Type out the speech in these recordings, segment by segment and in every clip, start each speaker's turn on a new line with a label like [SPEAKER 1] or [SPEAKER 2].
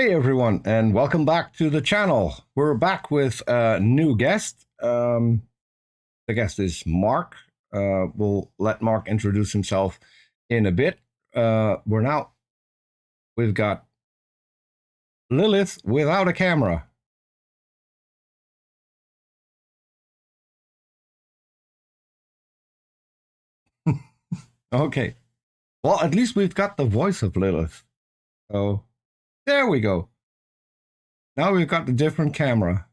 [SPEAKER 1] Hey everyone, and welcome back to the channel. We're back with a new guest. The guest is Mark. We'll let Mark introduce himself in a bit. We've got Lilith without a camera. Okay. Well, at least we've got the voice of Lilith. So there we go. Now we've got the different camera.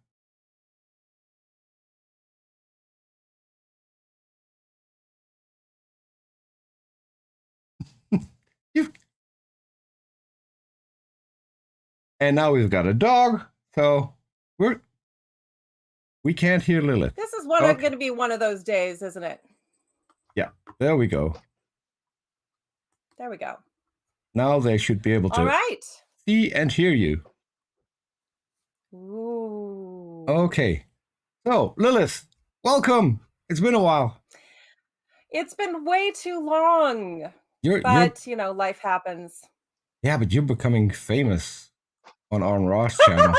[SPEAKER 1] And now we've got a dog, so we can't hear Lilith.
[SPEAKER 2] This is going to be one of those days, isn't it?
[SPEAKER 1] Yeah, there we go.
[SPEAKER 2] There we go.
[SPEAKER 1] Now they should be able to see and hear you.
[SPEAKER 2] Ooh.
[SPEAKER 1] Okay. So, Lilith, welcome. It's been a while.
[SPEAKER 2] It's been way too long. But, you know, life happens.
[SPEAKER 1] Yeah, but you're becoming famous on Arn Ross' channel.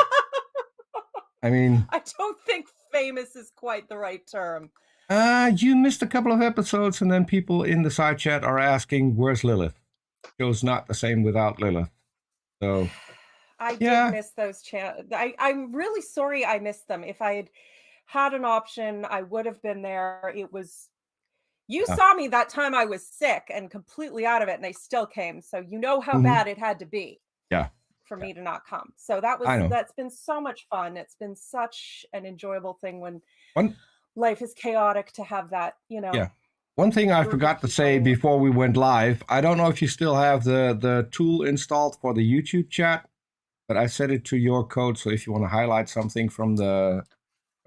[SPEAKER 1] I mean,
[SPEAKER 2] I don't think famous is quite the right term.
[SPEAKER 1] You missed a couple of episodes, and then people in the side chat are asking, where's Lilith? Show's not the same without Lilith. So
[SPEAKER 2] I did miss those channels. I'm really sorry I missed them. If I had an option, I would have been there. It was, you saw me that time I was sick and completely out of it, and I still came. So you know how bad it had to be.
[SPEAKER 1] Yeah.
[SPEAKER 2] For me to not come. So that's been so much fun. It's been such an enjoyable thing when life is chaotic to have that, you know.
[SPEAKER 1] Yeah. One thing I forgot to say before we went live, I don't know if you still have the tool installed for the YouTube chat, but I set it to your code. So if you want to highlight something from the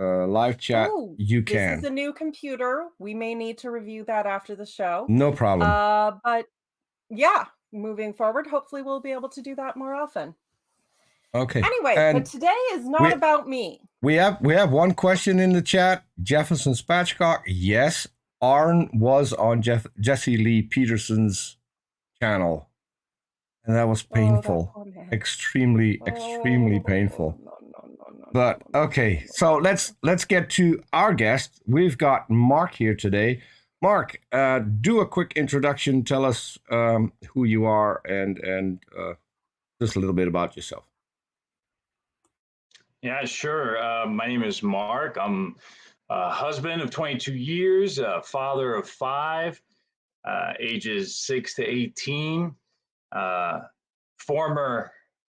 [SPEAKER 1] live chat, you can.
[SPEAKER 2] This is a new computer. We may need to review that after the show.
[SPEAKER 1] No problem.
[SPEAKER 2] But yeah. Moving forward, hopefully we'll be able to do that more often.
[SPEAKER 1] Okay.
[SPEAKER 2] Anyway, but today is not about me.
[SPEAKER 1] We have one question in the chat. Jefferson Spatchcock. Yes, Arn was on Jesse Lee Peterson's channel, and that was painful. Extremely painful. No. But okay, so let's get to our guest. We've got Mark here today. Mark, do a quick introduction. Tell us who you are and just a little bit about yourself.
[SPEAKER 3] Yeah, sure. My name is Mark. I'm a husband of 22 years, a father of 5, ages 6 to 18, former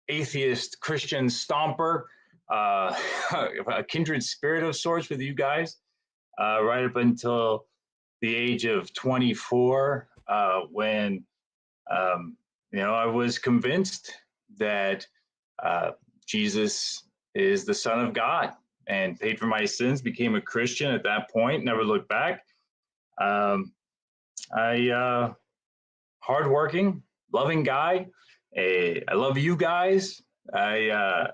[SPEAKER 3] atheist Christian stomper, a kindred spirit of sorts with you guys, right up until the age of 24, when I was convinced that Jesus is the Son of God and paid for my sins, became a Christian at that point, never looked back. Hardworking, loving guy. I love you guys. I'd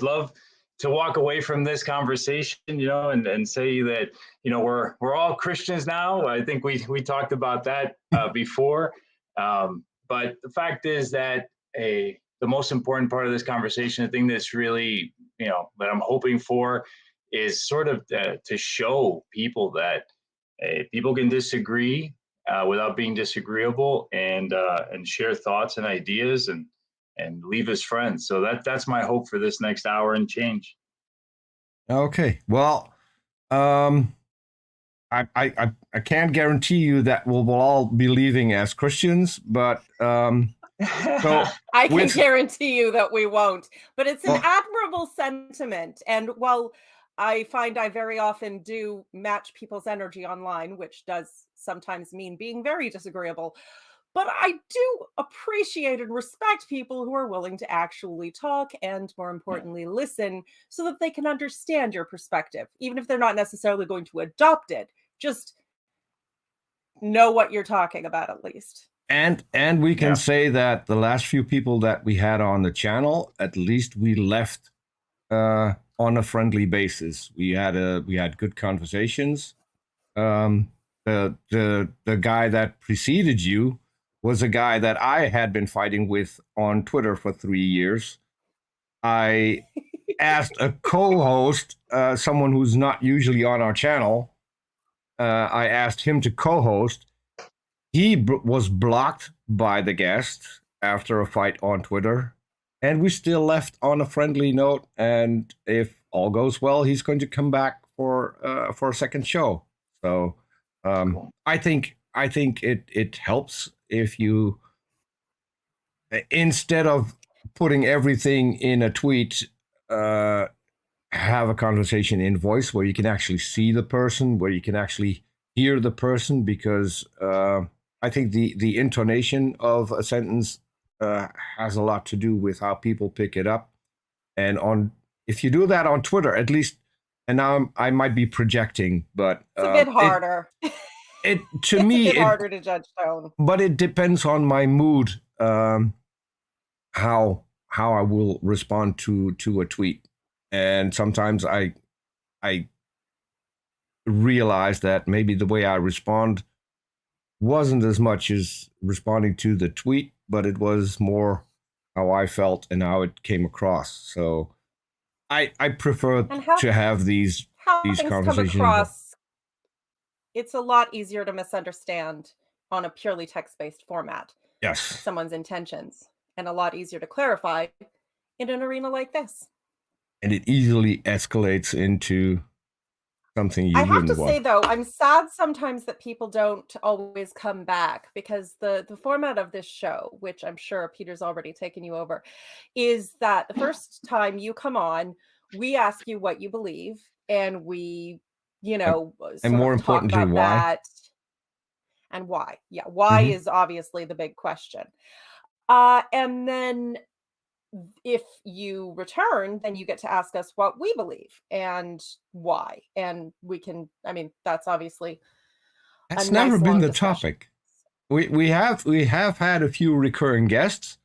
[SPEAKER 3] love to walk away from this conversation, and say that, we're all Christians now. I think we talked about that before. But the fact is that the most important part of this conversation, the thing that's really, that I'm hoping for, is sort of to show people that people can disagree without being disagreeable, and share thoughts and ideas and leave as friends. So that's my hope for this next hour and change.
[SPEAKER 1] Okay. Well, I can't guarantee you that we'll all be leaving as Christians, but so
[SPEAKER 2] I can guarantee you that we won't. But it's an admirable sentiment. And while I find I very often do match people's energy online, which does sometimes mean being very disagreeable, but I do appreciate and respect people who are willing to actually talk and, more importantly, listen so that they can understand your perspective, even if they're not necessarily going to adopt it. Just know what you're talking about, at least.
[SPEAKER 1] And we can say that the last few people that we had on the channel, at least we left on a friendly basis. We had good conversations. The guy that preceded you was a guy that I had been fighting with on Twitter for 3 years. I asked a co-host, someone who's not usually on our channel, I asked him to co-host. He was blocked by the guest after a fight on Twitter, and we still left on a friendly note. And if all goes well, he's going to come back for a second show. So I think it helps if you, instead of putting everything in a tweet, have a conversation in voice where you can actually see the person, where you can actually hear the person, because I think the intonation of a sentence has a lot to do with how people pick it up. And if you do that on Twitter, at least, and now I might be projecting, but
[SPEAKER 2] it's a bit harder.
[SPEAKER 1] To me,
[SPEAKER 2] it's a bit harder to judge tone.
[SPEAKER 1] But it depends on my mood, how I will respond to a tweet. And sometimes I realize that maybe the way I respond wasn't as much as responding to the tweet, but it was more how I felt and how it came across. So I prefer to have these conversations.
[SPEAKER 2] Come across, it's a lot easier to misunderstand on a purely text-based format.
[SPEAKER 1] Yes.
[SPEAKER 2] Someone's intentions, and a lot easier to clarify in an arena like this.
[SPEAKER 1] And it easily escalates into something you
[SPEAKER 2] wouldn't want. I have to
[SPEAKER 1] want.
[SPEAKER 2] say, though, I'm sad sometimes that people don't always come back, because the format of this show, which I'm sure Peter's already taken you over, is that the first time you come on, we ask you what you believe, and we,
[SPEAKER 1] and more importantly, why.
[SPEAKER 2] That and why. Yeah, why is obviously the big question. And then if you return, then you get to ask us what we believe and why. And we can, that's obviously
[SPEAKER 1] that's never been the topic. We have had a few recurring guests.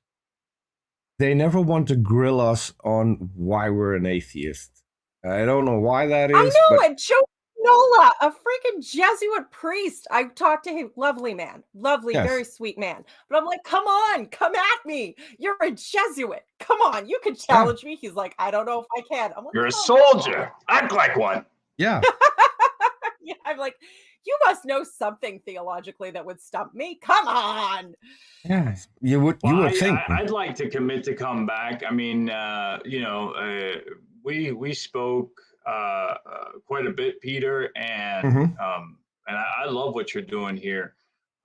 [SPEAKER 1] They never want to grill us on why we're an atheist. I don't know why that is.
[SPEAKER 2] I know, and Joe Nola, a freaking Jesuit priest. I talked to him, lovely man, lovely, very sweet man. But I'm like, come on, come at me. You're a Jesuit. Come on, you can challenge me. He's like, I don't know if I can. I'm like,
[SPEAKER 3] you're a soldier. Act like one.
[SPEAKER 1] Yeah.
[SPEAKER 2] Yeah, I'm like, you must know something theologically that would stump me. Come on.
[SPEAKER 1] Yeah, you would think.
[SPEAKER 3] I'd like to commit to come back. I mean, we spoke quite a bit, Peter, and I love what you're doing here.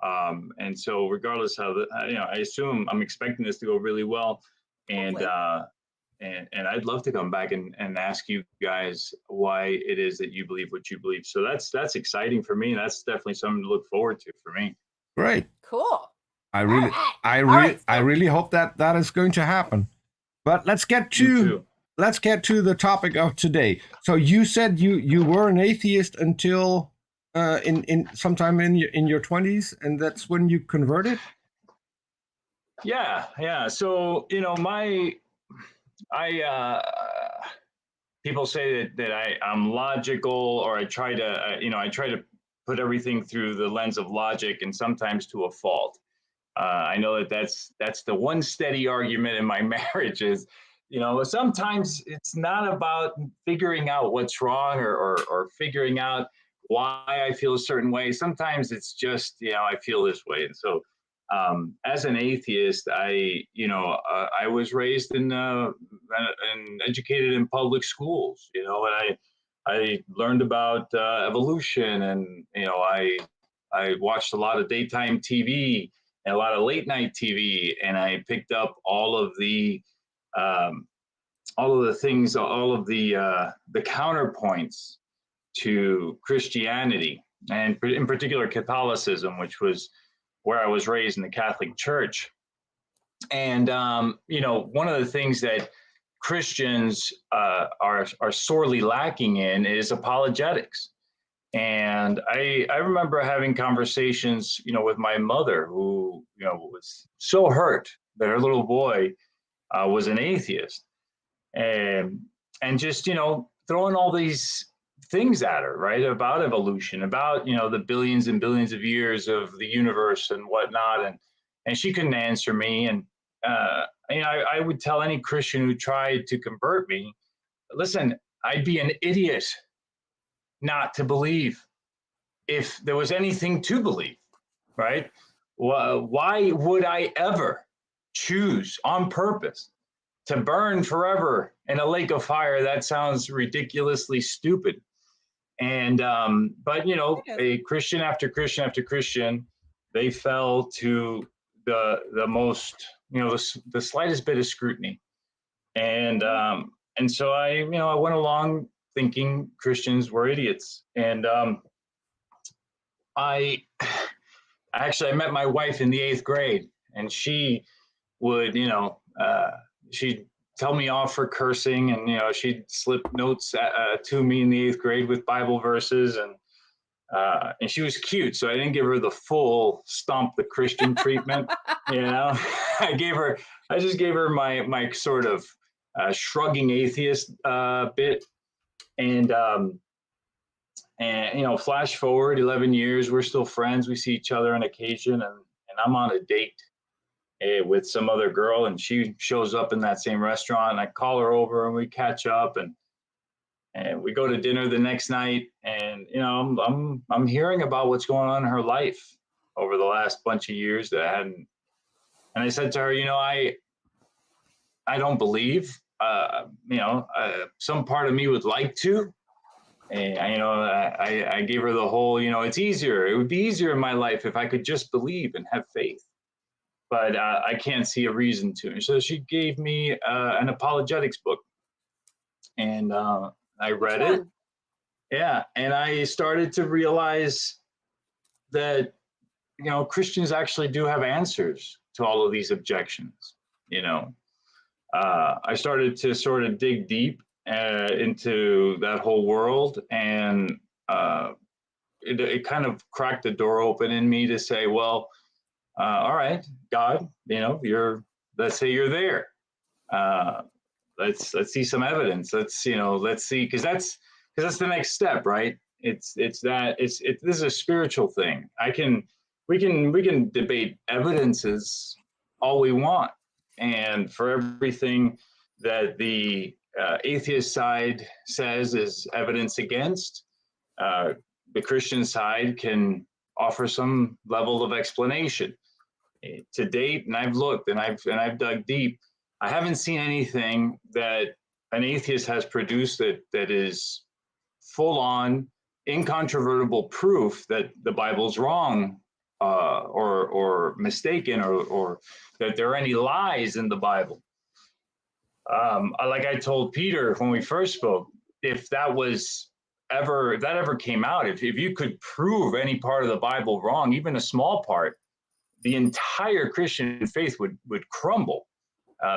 [SPEAKER 3] And so, regardless how I assume I'm expecting this to go really well, and I'd love to come back and ask you guys why it is that you believe what you believe. So that's exciting for me, and that's definitely something to look forward to for me.
[SPEAKER 1] Great,
[SPEAKER 2] cool.
[SPEAKER 1] I really hope that is going to happen. But let's get to the topic of today. So you said you were an atheist until in sometime in your 20s, and that's when you converted?
[SPEAKER 3] Yeah. So people say that I'm logical, or I try to put everything through the lens of logic, and sometimes to a fault. I know that's the one steady argument in my marriage is, sometimes it's not about figuring out what's wrong or figuring out why I feel a certain way. Sometimes it's just, I feel this way. And so as an atheist, I was raised and educated in public schools, and I learned about evolution, and, I watched a lot of daytime TV and a lot of late night TV, and I picked up all of the things, all of the counterpoints to Christianity, and in particular Catholicism, which was where I was raised in the Catholic Church. And one of the things that Christians are sorely lacking in is apologetics. And I remember having conversations, with my mother, who, was so hurt that her little boy was an atheist, and just, throwing all these things at her, right, about evolution, about, the billions and billions of years of the universe and whatnot. and she couldn't answer me. And I would tell any Christian who tried to convert me, listen, I'd be an idiot not to believe if there was anything to believe, right? Why would I ever choose on purpose to burn forever in a lake of fire? That sounds ridiculously stupid. And but a Christian after Christian after Christian, they fell to the most, the slightest bit of scrutiny. And so I went along thinking Christians were idiots. And I met my wife in the 8th grade, and she would, she'd tell me off for cursing, and she'd slip notes to me in the 8th grade with Bible verses, and she was cute, so I didn't give her the full stomp the Christian treatment. I just gave her my sort of shrugging atheist bit, and flash forward 11 years, we're still friends. We see each other on occasion, and I'm on a date with some other girl, and she shows up in that same restaurant, and I call her over and we catch up, and we go to dinner the next night, and I'm hearing about what's going on in her life over the last bunch of years that I hadn't. And I said to her, I don't believe. Some part of me would like to. And I gave her the whole, it's easier. It would be easier in my life if I could just believe and have faith. But I can't see a reason to. And so she gave me an apologetics book, and I read it. Yeah, and I started to realize that Christians actually do have answers to all of these objections. I started to sort of dig deep into that whole world, and it kind of cracked the door open in me to say, well, all right, God, let's say you're there. Let's see some evidence. Let's see, because that's the next step, right? This is a spiritual thing. We can debate evidences all we want, and for everything that the atheist side says is evidence against, the Christian side can offer some level of explanation. To date, and I've looked and I've dug deep, I haven't seen anything that an atheist has produced that is full on, incontrovertible proof that the Bible's wrong or mistaken, or that there are any lies in the Bible. Like I told Peter when we first spoke, if that ever came out, if you could prove any part of the Bible wrong, even a small part, the entire Christian faith would crumble,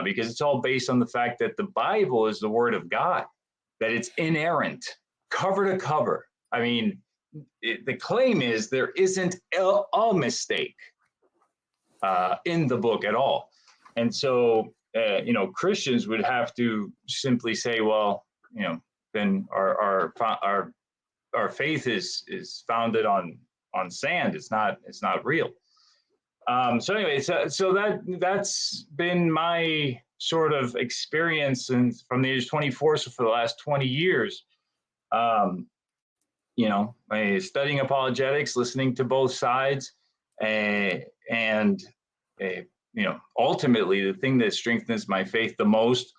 [SPEAKER 3] because it's all based on the fact that the Bible is the Word of God, that it's inerrant, cover to cover. I mean, the claim is there isn't a mistake in the book at all. And so, Christians would have to simply say, well, then our faith is founded on sand. It's not real. So anyway, so that's been my sort of experience, and from the age of 24, so for the last 20 years, studying apologetics, listening to both sides, and ultimately the thing that strengthens my faith the most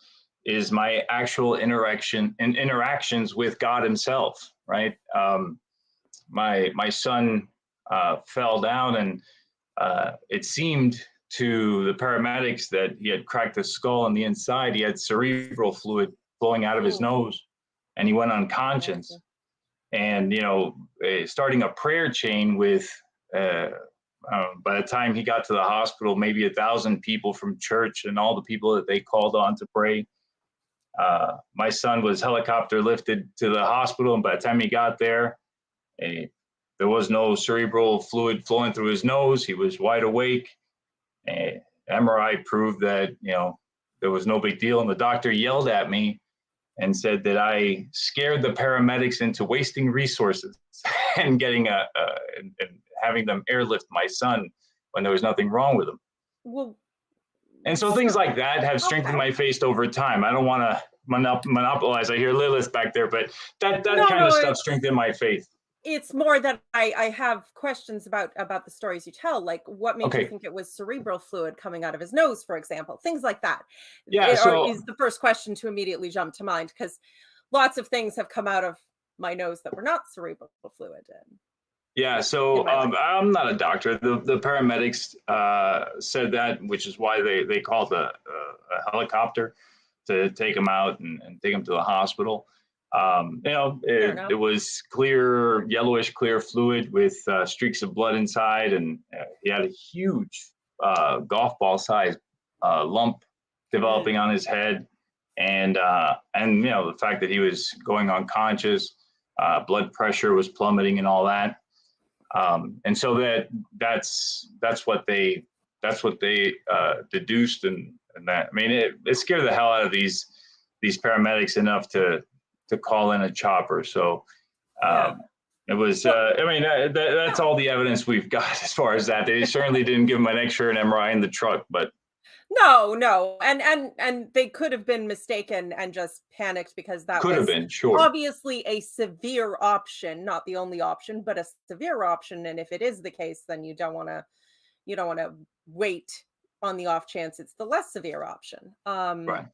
[SPEAKER 3] is my actual interactions with God Himself. Right, my son fell down, and it seemed to the paramedics that he had cracked the skull on the inside. He had cerebral fluid flowing out of his nose, and he went unconscious. And starting a prayer chain with, by the time he got to the hospital, maybe 1,000 people from church and all the people that they called on to pray. My son was helicopter lifted to the hospital, and by the time he got there, there was no cerebral fluid flowing through his nose. He was wide awake. MRI proved that there was no big deal, and the doctor yelled at me and said that I scared the paramedics into wasting resources and getting and having them airlift my son when there was nothing wrong with him.
[SPEAKER 2] Well,
[SPEAKER 3] And so things like that have strengthened my faith over time. I don't want to monopolize. I hear Lilith back there, but that kind of stuff strengthened my faith.
[SPEAKER 2] It's more that I have questions about the stories you tell, like what made you think it was cerebral fluid coming out of his nose, for example, things like that.
[SPEAKER 3] Yeah, so
[SPEAKER 2] is the first question to immediately jump to mind, because lots of things have come out of my nose that were not cerebral fluid.
[SPEAKER 3] Yeah, so I'm not a doctor. The paramedics said that, which is why they called a helicopter to take him out and take him to the hospital. It was clear, yellowish clear fluid with streaks of blood inside, and he had a huge golf ball sized lump developing on his head, and the fact that he was going unconscious, blood pressure was plummeting, and all that. And so that's what they deduced, and that, I mean, it scared the hell out of these paramedics enough to call in a chopper. So it was that's all the evidence we've got as far as that. They certainly didn't give him an X-ray and MRI in the truck, but
[SPEAKER 2] no, and they could have been mistaken and just panicked, because that
[SPEAKER 3] could have been, sure,
[SPEAKER 2] obviously a severe option, not the only option, but a severe option. And if it is the case, then you don't want to wait on the off chance it's the less severe option.
[SPEAKER 3] Right.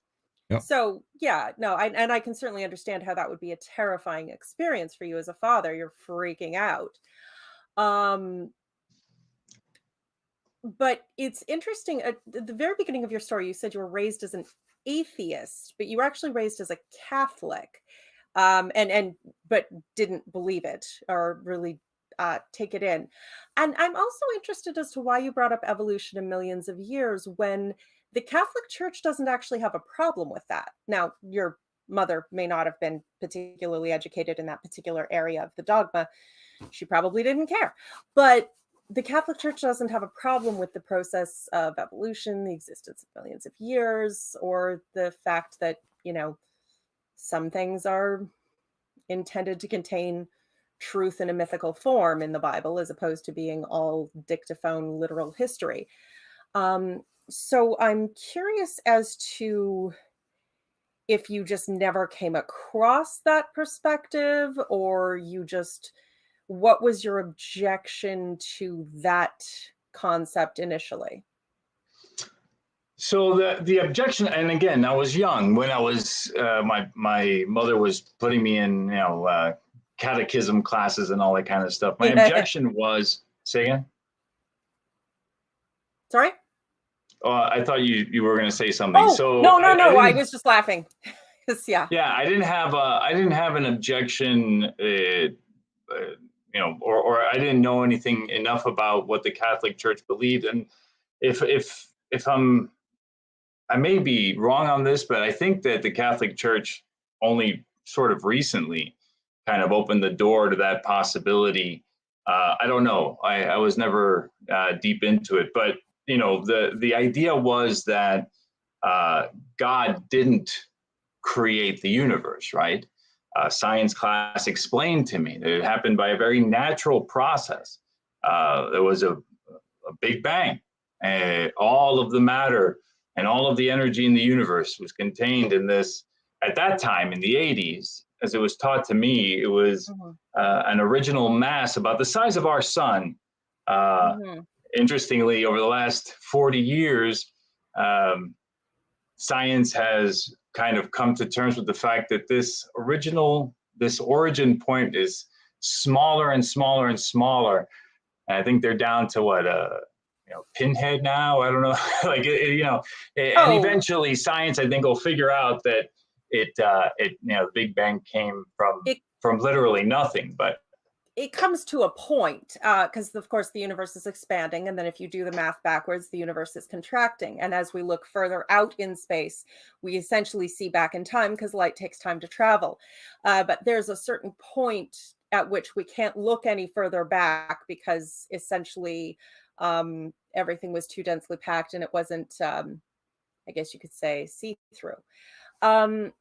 [SPEAKER 1] Yep.
[SPEAKER 2] So I can certainly understand how that would be a terrifying experience for you as a father. You're freaking out. But it's interesting, at the very beginning of your story, you said you were raised as an atheist, but you were actually raised as a Catholic, but didn't believe it or really take it in. And I'm also interested as to why you brought up evolution in millions of years, when the Catholic Church doesn't actually have a problem with that. Now, your mother may not have been particularly educated in that particular area of the dogma. She probably didn't care. But the Catholic Church doesn't have a problem with the process of evolution, the existence of millions of years, or the fact that, some things are intended to contain truth in a mythical form in the Bible, as opposed to being all dictaphone literal history. So I'm curious as to if you just never came across that perspective, or what was your objection to that concept initially?
[SPEAKER 3] So the objection, and again, I was young when I was my mother was putting me in catechism classes and all that kind of stuff. My objection was, say again.
[SPEAKER 2] Sorry.
[SPEAKER 3] I thought you were going to say something.
[SPEAKER 2] Oh,
[SPEAKER 3] so
[SPEAKER 2] no. I was just laughing. Yeah.
[SPEAKER 3] Yeah, I didn't have an objection. Or I didn't know anything enough about what the Catholic Church believed. And if I may be wrong on this, but I think that the Catholic Church only sort of recently kind of opened the door to that possibility. I don't know. I was never deep into it, but the idea was that God didn't create the universe, right? Science class explained to me that it happened by a very natural process. There was a big bang, and all of the matter and all of the energy in the universe was contained in this. At that time, in the 80s, as it was taught to me, it was an original mass about the size of our sun. Interestingly, over the last 40 years, science has kind of come to terms with the fact that this origin point is smaller and smaller and smaller. And I think they're down to what, pinhead now. I don't know. And eventually science, I think, will figure out that the Big Bang came from literally nothing. But
[SPEAKER 2] it comes to a point, because of course the universe is expanding, and then if you do the math backwards, the universe is contracting. And as we look further out in space, we essentially see back in time, because light takes time to travel. But there's a certain point at which we can't look any further back, because essentially everything was too densely packed, and it wasn't, I guess you could say, see-through. And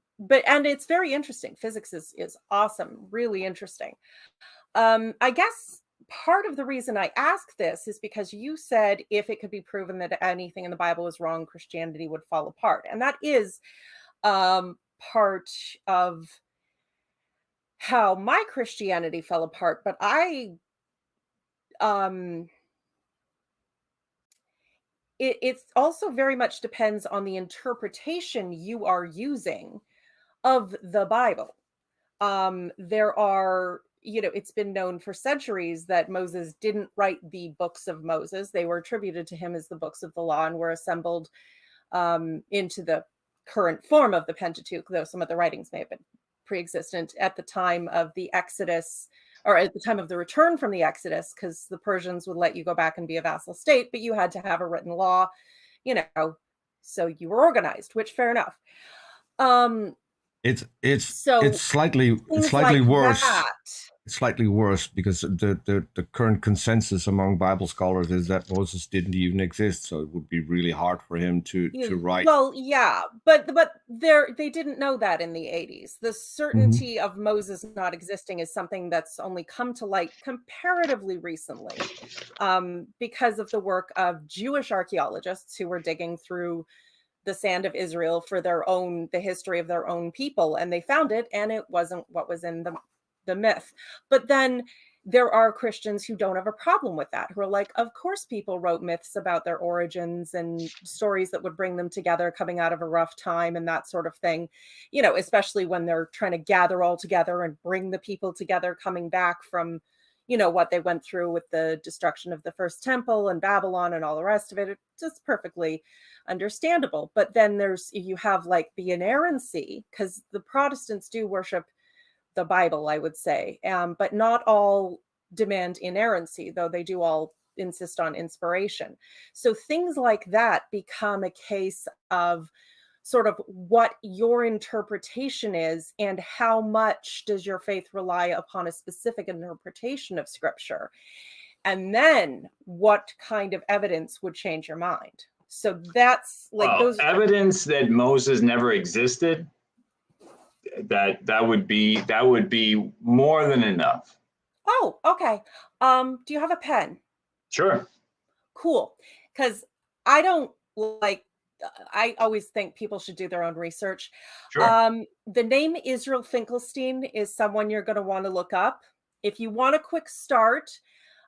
[SPEAKER 2] it's very interesting. Physics is awesome, really interesting. I guess part of the reason I ask this is because you said if it could be proven that anything in the Bible is wrong, Christianity would fall apart. And that is part of how my Christianity fell apart. But it also very much depends on the interpretation you are using of the Bible. There are, it's been known for centuries that Moses didn't write the books of Moses. They were attributed to him as the books of the law and were assembled into the current form of the Pentateuch, though some of the writings may have been pre-existent at the time of the Exodus, or at the time of the return from the Exodus, because the Persians would let you go back and be a vassal state, but you had to have a written law, so you were organized, which fair enough.
[SPEAKER 1] It's slightly
[SPEAKER 2] like
[SPEAKER 1] worse.
[SPEAKER 2] That.
[SPEAKER 1] It's slightly worse because the current consensus among Bible scholars is that Moses didn't even exist, so it would be really hard for him to write.
[SPEAKER 2] Well, yeah, but they didn't know that in the 80s. The certainty of Moses not existing is something that's only come to light comparatively recently, because of the work of Jewish archaeologists who were digging through the sand of Israel for the history of their own people, and they found it, and it wasn't what was in the myth. But then there are Christians who don't have a problem with that, who are like, of course people wrote myths about their origins and stories that would bring them together coming out of a rough time and that sort of thing, especially when they're trying to gather all together and bring the people together coming back from what they went through with the destruction of the first temple and Babylon and all the rest of it. It's just perfectly understandable. But then you have like the inerrancy, because the Protestants do worship the Bible, I would say, but not all demand inerrancy, though they do all insist on inspiration. So things like that become a case of sort of what your interpretation is and how much does your faith rely upon a specific interpretation of scripture, and then what kind of evidence would change your mind. So that's like those
[SPEAKER 3] evidence that Moses never existed. That would be more than enough.
[SPEAKER 2] Oh, okay. Do you have a pen?
[SPEAKER 3] Sure.
[SPEAKER 2] Cool. Because I always think people should do their own research.
[SPEAKER 3] Sure.
[SPEAKER 2] The name Israel Finkelstein is someone you're going to want to look up. If you want a quick start,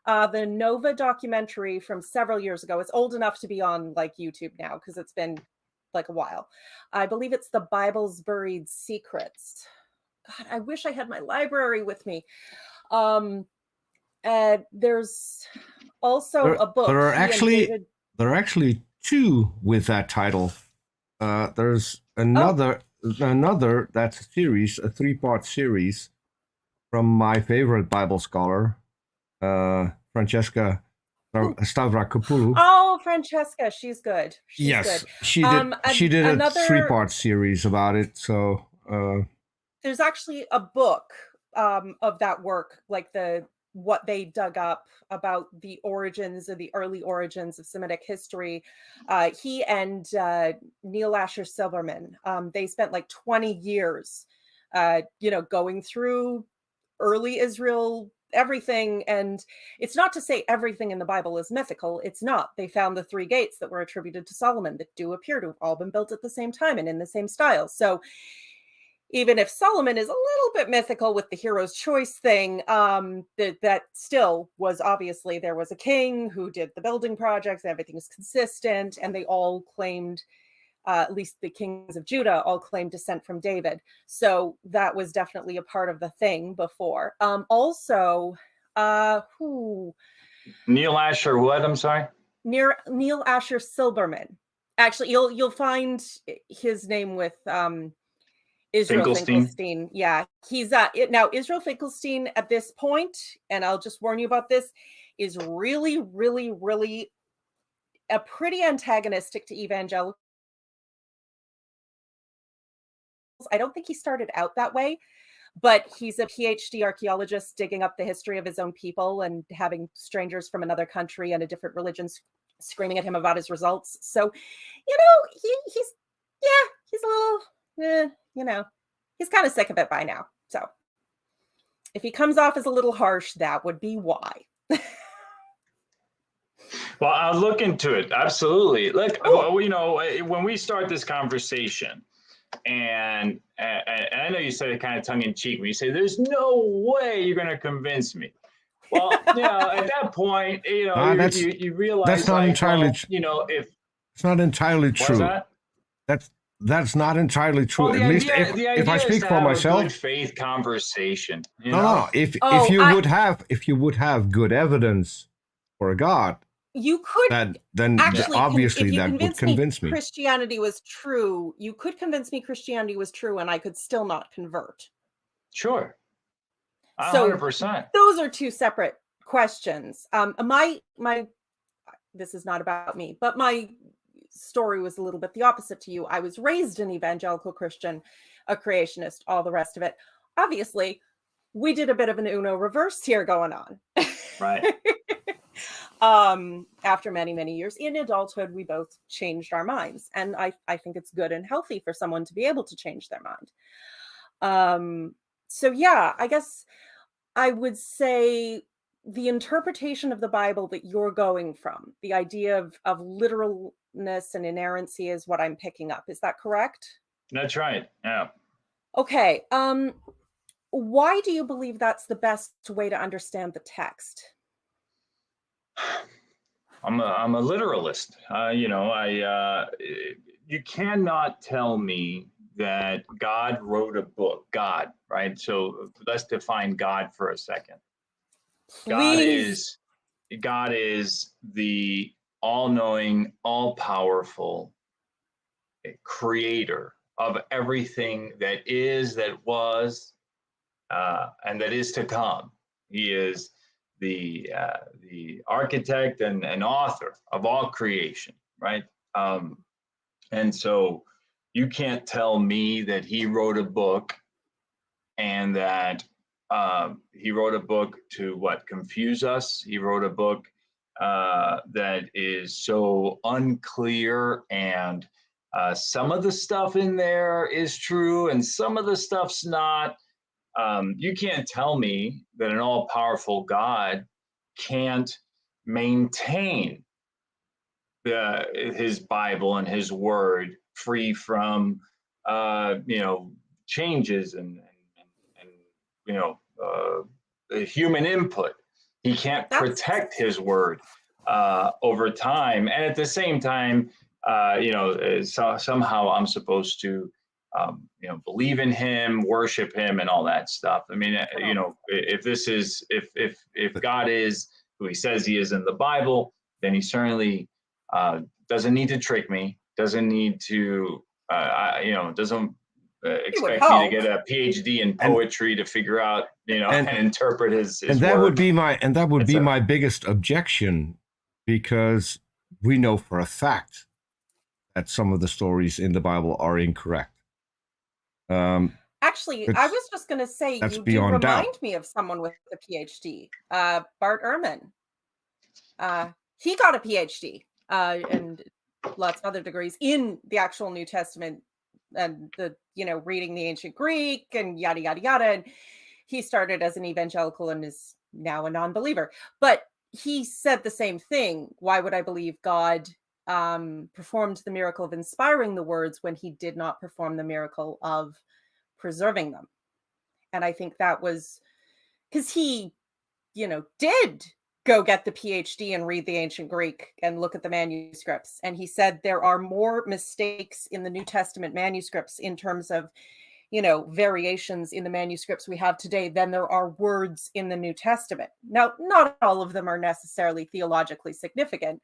[SPEAKER 2] the Nova documentary from several years ago, it's old enough to be on like YouTube now because it's been like a while. I believe it's The Bible's Buried Secrets. God, I wish I had my library with me. There's also a book.
[SPEAKER 1] There are actually two with that title. There's another that's a series, a 3-part series from my favorite Bible scholar, Francesca Stavrakopoulou.
[SPEAKER 2] Oh, Francesca, she's good.
[SPEAKER 1] Good. She did a 3-part series about it. So
[SPEAKER 2] there's actually a book of that work, like what they dug up about the origins of the early origins of Semitic history. He and Neil Asher Silberman, they spent like 20 years, going through early Israel, everything. And it's not to say everything in the Bible is mythical. It's not. They found the 3 gates that were attributed to Solomon that do appear to have all been built at the same time and in the same style. So even if Solomon is a little bit mythical with the hero's choice thing, that still was obviously there was a king who did the building projects, everything was consistent, and they all claimed, at least the kings of Judah, all claimed descent from David. So that was definitely a part of the thing before. Also,
[SPEAKER 3] Neil Asher, what? I'm sorry?
[SPEAKER 2] Neil Asher Silberman. Actually, you'll find his name with Israel Finkelstein. Yeah, he's now Israel Finkelstein at this point, and I'll just warn you about this, is really, really, really a pretty antagonistic to evangelicals. I don't think he started out that way, but he's a PhD archaeologist digging up the history of his own people and having strangers from another country and a different religion screaming at him about his results. So, he's a little, he's kind of sick of it by now. So if he comes off as a little harsh, that would be why.
[SPEAKER 3] Well, I'll look into it. Absolutely. Look,
[SPEAKER 2] Cool.
[SPEAKER 3] you know, when we start this conversation, and I know you said it kind of tongue in cheek when you say, "There's no way you're going to convince me." Well, you know, at that point, you know, you realize
[SPEAKER 1] that's not
[SPEAKER 3] like,
[SPEAKER 1] entirely
[SPEAKER 3] well, you know, if
[SPEAKER 1] it's not entirely
[SPEAKER 3] what's
[SPEAKER 1] true.
[SPEAKER 3] that?
[SPEAKER 1] That's not entirely true.
[SPEAKER 3] Well,
[SPEAKER 1] At least
[SPEAKER 3] the
[SPEAKER 1] if I
[SPEAKER 3] idea is
[SPEAKER 1] speak
[SPEAKER 3] to
[SPEAKER 1] for
[SPEAKER 3] have a
[SPEAKER 1] myself.
[SPEAKER 3] good faith conversation. You
[SPEAKER 1] No,
[SPEAKER 3] know?
[SPEAKER 1] no. If
[SPEAKER 2] Oh,
[SPEAKER 1] you would have good evidence for a God,
[SPEAKER 2] you could
[SPEAKER 1] then
[SPEAKER 2] actually,
[SPEAKER 1] obviously
[SPEAKER 2] if you
[SPEAKER 1] that would
[SPEAKER 2] convince
[SPEAKER 1] convince me.
[SPEAKER 2] Christianity was true, you could convince me Christianity was true, and I could still not convert.
[SPEAKER 3] Sure.
[SPEAKER 2] So
[SPEAKER 3] 100%.
[SPEAKER 2] those are two separate questions. My this is not about me, but my story was a little bit the opposite to you. I was raised an evangelical Christian, a creationist, all the rest of it. Obviously, we did a bit of an Uno reverse here going on.
[SPEAKER 3] Right.
[SPEAKER 2] After many years in adulthood, we both changed our minds. And I think it's good and healthy for someone to be able to change their mind. So yeah, I guess I would say the interpretation of the Bible that you're going from, the idea of literalness and inerrancy is what I'm picking up. Is that correct?
[SPEAKER 3] That's right. Yeah.
[SPEAKER 2] Okay. Why do you believe that's the best way to understand the text?
[SPEAKER 3] I'm a literalist. You know, you cannot tell me that God wrote a book. God, right? So let's define God for a second.
[SPEAKER 2] Please.
[SPEAKER 3] God is the all-knowing, all-powerful creator of everything that is, that was, and that is to come. He is the architect and author of all creation, right? And so you can't tell me that he wrote a book and that he wrote a book to what, confuse us. He wrote a book that is so unclear, and some of the stuff in there is true and some of the stuff's not. You can't tell me that an all-powerful God can't maintain his Bible and his word free from you know, changes and you know, human input. He can't protect his word over time, and at the same time, you know, somehow I'm supposed to you know, believe in him, worship him, and all that stuff. I mean, you know, if God is who he says he is in the Bible, then he certainly doesn't need to trick me, doesn't need to you know, doesn't expect me to get a PhD in poetry to figure out, you know, and interpret his
[SPEAKER 1] and that
[SPEAKER 3] work.
[SPEAKER 1] would be my biggest objection, because we know for a fact that some of the stories in the Bible are incorrect.
[SPEAKER 2] Actually, I was just going to say, you do remind me of someone with a PhD, Bart Ehrman. He got a PhD and lots of other degrees in the actual New Testament and the, you know, reading the ancient Greek and yada, yada, yada. And he started as an evangelical and is now a non-believer. But he said the same thing. Why would I believe God performed the miracle of inspiring the words when he did not perform the miracle of preserving them? And I think that was because he, you know, did go get the PhD and read the ancient Greek and look at the manuscripts. And he said there are more mistakes in the New Testament manuscripts in terms of, you know, variations in the manuscripts we have today than there are words in the New Testament. Now, not all of them are necessarily theologically significant.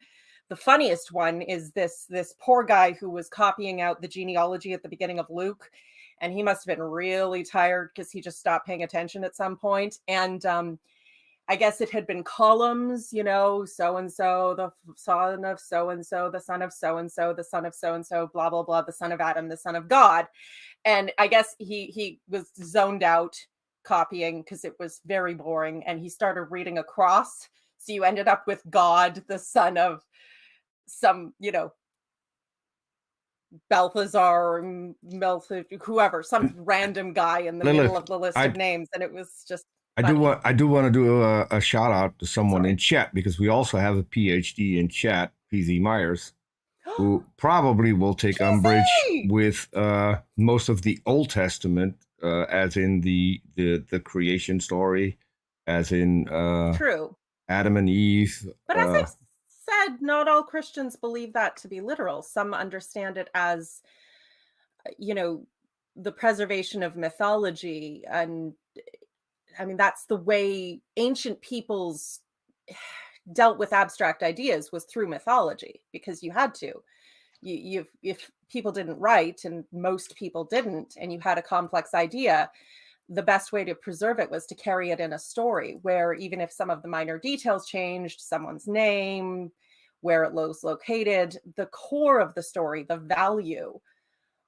[SPEAKER 2] The funniest one is this poor guy who was copying out the genealogy at the beginning of Luke. And he must have been really tired because he just stopped paying attention at some point. And I guess it had been columns, you know, so-and-so, the son of so-and-so, the son of so-and-so, the son of so-and-so, blah, blah, blah, the son of Adam, the son of God. And I guess he was zoned out copying because it was very boring. And he started reading across. So you ended up with God, the son of some, you know, Balthazar or whoever, some random guy in the middle of the list of names. And it was just
[SPEAKER 1] I do want to do a shout out to someone in chat, because we also have a PhD in chat, PZ Myers, who probably will take umbrage with most of the Old Testament, as in the creation story, as in
[SPEAKER 2] True.
[SPEAKER 1] Adam and Eve.
[SPEAKER 2] But as I've said, not all Christians believe that to be literal. Some understand it as, you know, the preservation of mythology. And I mean, that's the way ancient peoples dealt with abstract ideas, was through mythology, because you had to. If people didn't write, and most people didn't, and you had a complex idea, the best way to preserve it was to carry it in a story, where even if some of the minor details changed, someone's name, where it was located, the core of the story, the value,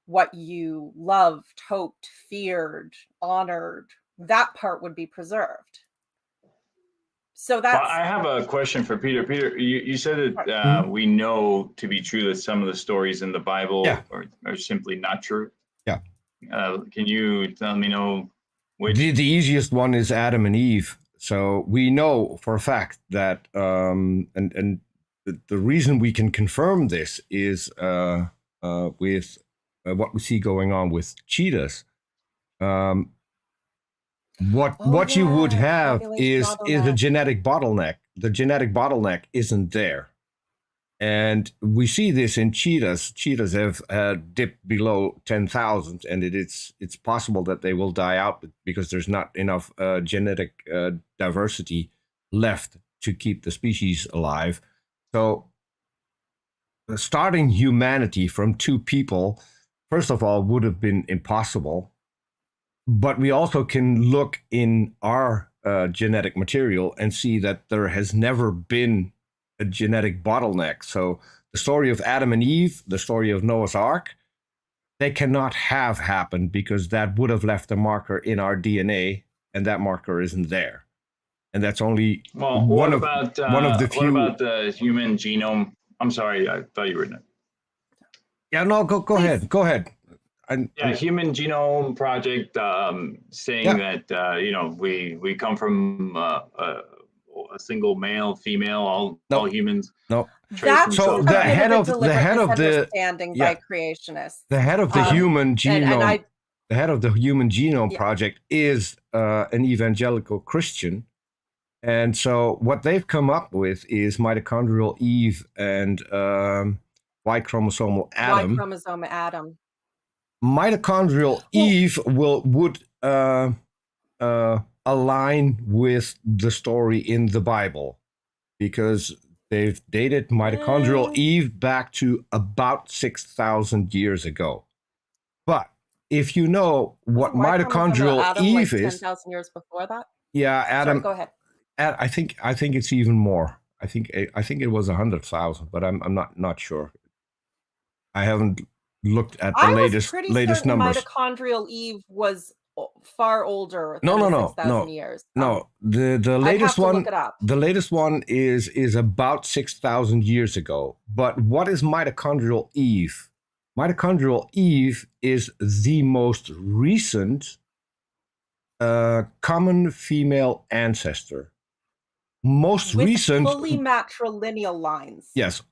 [SPEAKER 2] what you loved, hoped, feared, honored, that part would be preserved. So that's.
[SPEAKER 3] I have a question for Peter. Peter, you said that we know to be true that some of the stories in the Bible are simply not true.
[SPEAKER 1] Yeah.
[SPEAKER 3] Can you tell me which?
[SPEAKER 1] The easiest one is Adam and Eve. So we know for a fact that, and the reason we can confirm this is with what we see going on with cheetahs. What you would have is a genetic bottleneck. The genetic bottleneck isn't there. And we see this in cheetahs. Cheetahs have dipped below 10,000, and it's possible that they will die out because there's not enough genetic diversity left to keep the species alive. So starting humanity from two people, first of all, would have been impossible. But we also can look in our genetic material and see that there has never been a genetic bottleneck. So the story of Adam and Eve, the story of Noah's Ark, they cannot have happened because that would have left a marker in our DNA, and that marker isn't there. And that's only one of the few.
[SPEAKER 3] What about the human genome? I'm sorry, I thought you were done.
[SPEAKER 1] Yeah, no, go ahead. Go ahead.
[SPEAKER 3] Human Genome Project saying that we come from a single male, female, all humans.
[SPEAKER 1] No,
[SPEAKER 2] that's
[SPEAKER 1] so the head of the
[SPEAKER 2] understanding by creationists.
[SPEAKER 1] The head of the human genome, the head of the Human Genome Project is an evangelical Christian, and so what they've come up with is mitochondrial Eve and Y chromosomal Adam.
[SPEAKER 2] Y chromosome Adam.
[SPEAKER 1] Mitochondrial Eve would align with the story in the Bible, because they've dated mitochondrial Eve back to about 6,000 years ago. But if you know what mitochondrial
[SPEAKER 2] Adam,
[SPEAKER 1] Eve
[SPEAKER 2] like
[SPEAKER 1] is,
[SPEAKER 2] 10,000 years before that.
[SPEAKER 1] Yeah, Adam.
[SPEAKER 2] Sorry, go ahead.
[SPEAKER 1] I think it's even more. I think it was 100,000, but I'm not sure. I haven't looked at the latest numbers.
[SPEAKER 2] Mitochondrial Eve was far older than
[SPEAKER 1] No.
[SPEAKER 2] 6,000 years.
[SPEAKER 1] No, the latest one.
[SPEAKER 2] Look it up.
[SPEAKER 1] The latest one is about 6,000 years ago. But what is mitochondrial Eve? Mitochondrial Eve is the most recent common female ancestor. Most
[SPEAKER 2] with
[SPEAKER 1] recent,
[SPEAKER 2] fully matrilineal lines.
[SPEAKER 1] Yes,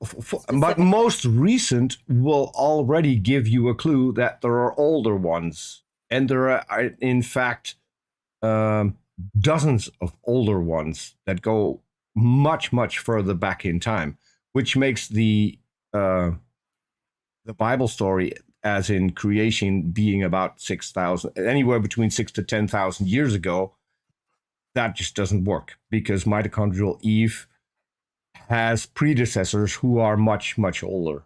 [SPEAKER 1] but most recent will already give you a clue that there are older ones, and there are, in fact, dozens of older ones that go much further back in time, which makes the Bible story, as in creation, being about 6,000, anywhere between 6,000 to 10,000 years ago. That just doesn't work, because mitochondrial Eve has predecessors who are much older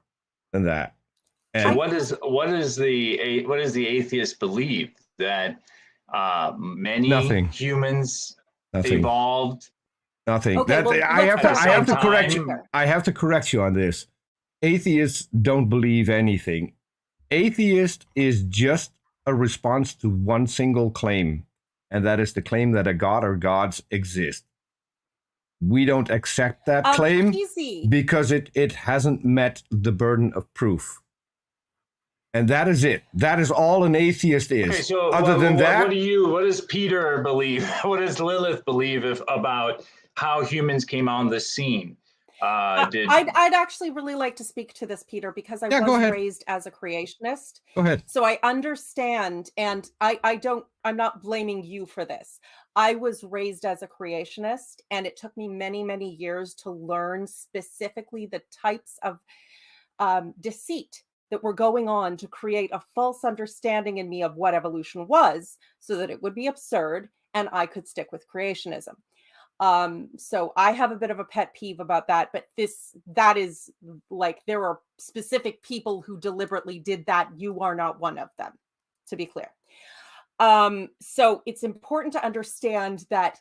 [SPEAKER 1] than that.
[SPEAKER 3] And what does the atheist believe? That many humans evolved?
[SPEAKER 1] Nothing.
[SPEAKER 2] Okay,
[SPEAKER 1] I have to correct you on this. Atheists don't believe anything. Atheist is just a response to one single claim. And that is the claim that a god or gods exist. We don't accept that claim because it hasn't met the burden of proof. And that is it. That is all an atheist is.
[SPEAKER 3] Okay, so
[SPEAKER 1] Other than that,
[SPEAKER 3] what does Peter believe? What does Lilith believe about how humans came on the scene?
[SPEAKER 2] I'd actually really like to speak to this, Peter, because I was raised as a creationist.
[SPEAKER 1] Go ahead.
[SPEAKER 2] So I understand, and I'm not blaming you for this. I was raised as a creationist, and it took me many, many years to learn specifically the types of deceit that were going on to create a false understanding in me of what evolution was, so that it would be absurd and I could stick with creationism. So I have a bit of a pet peeve about that, but that is like, there are specific people who deliberately did that. You are not one of them, to be clear. So it's important to understand that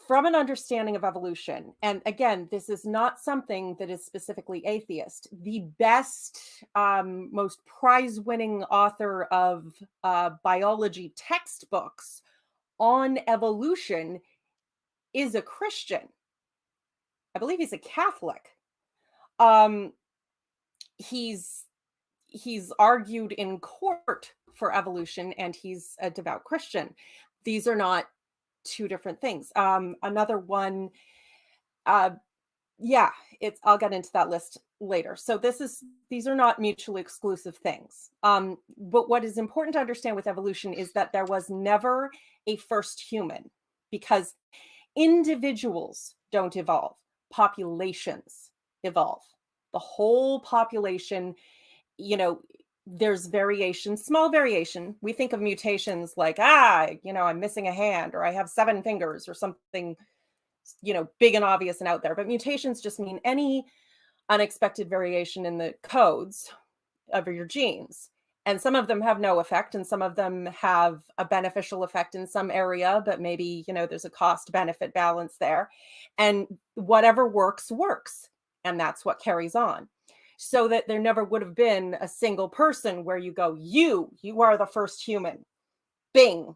[SPEAKER 2] from an understanding of evolution, and again, this is not something that is specifically atheist, the best, most prize-winning author of biology textbooks on evolution is a Christian. I believe he's a Catholic. He's argued in court for evolution, and he's a devout Christian. These are not two different things. Another one, I'll get into that list later. So these are not mutually exclusive things. But what is important to understand with evolution is that there was never a first human, because individuals don't evolve, populations evolve. The whole population, there's variation, small variation. We think of mutations like, I'm missing a hand, or I have 7 fingers, or something, big and obvious and out there. But mutations just mean any unexpected variation in the codes of your genes. And some of them have no effect, and some of them have a beneficial effect in some area, but maybe, there's a cost benefit balance there. And whatever works, works. And that's what carries on. So that there never would have been a single person where you go, you are the first human. Bing.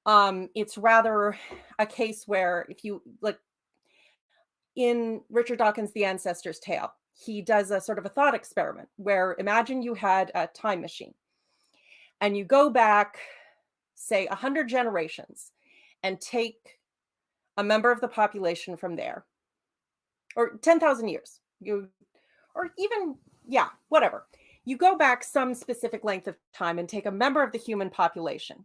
[SPEAKER 2] It's rather a case where, if you like, in Richard Dawkins' The Ancestor's Tale, he does a sort of a thought experiment where, imagine you had a time machine and you go back, say 100 generations, and take a member of the population from there, or 10,000 years, or even, whatever. You go back some specific length of time and take a member of the human population.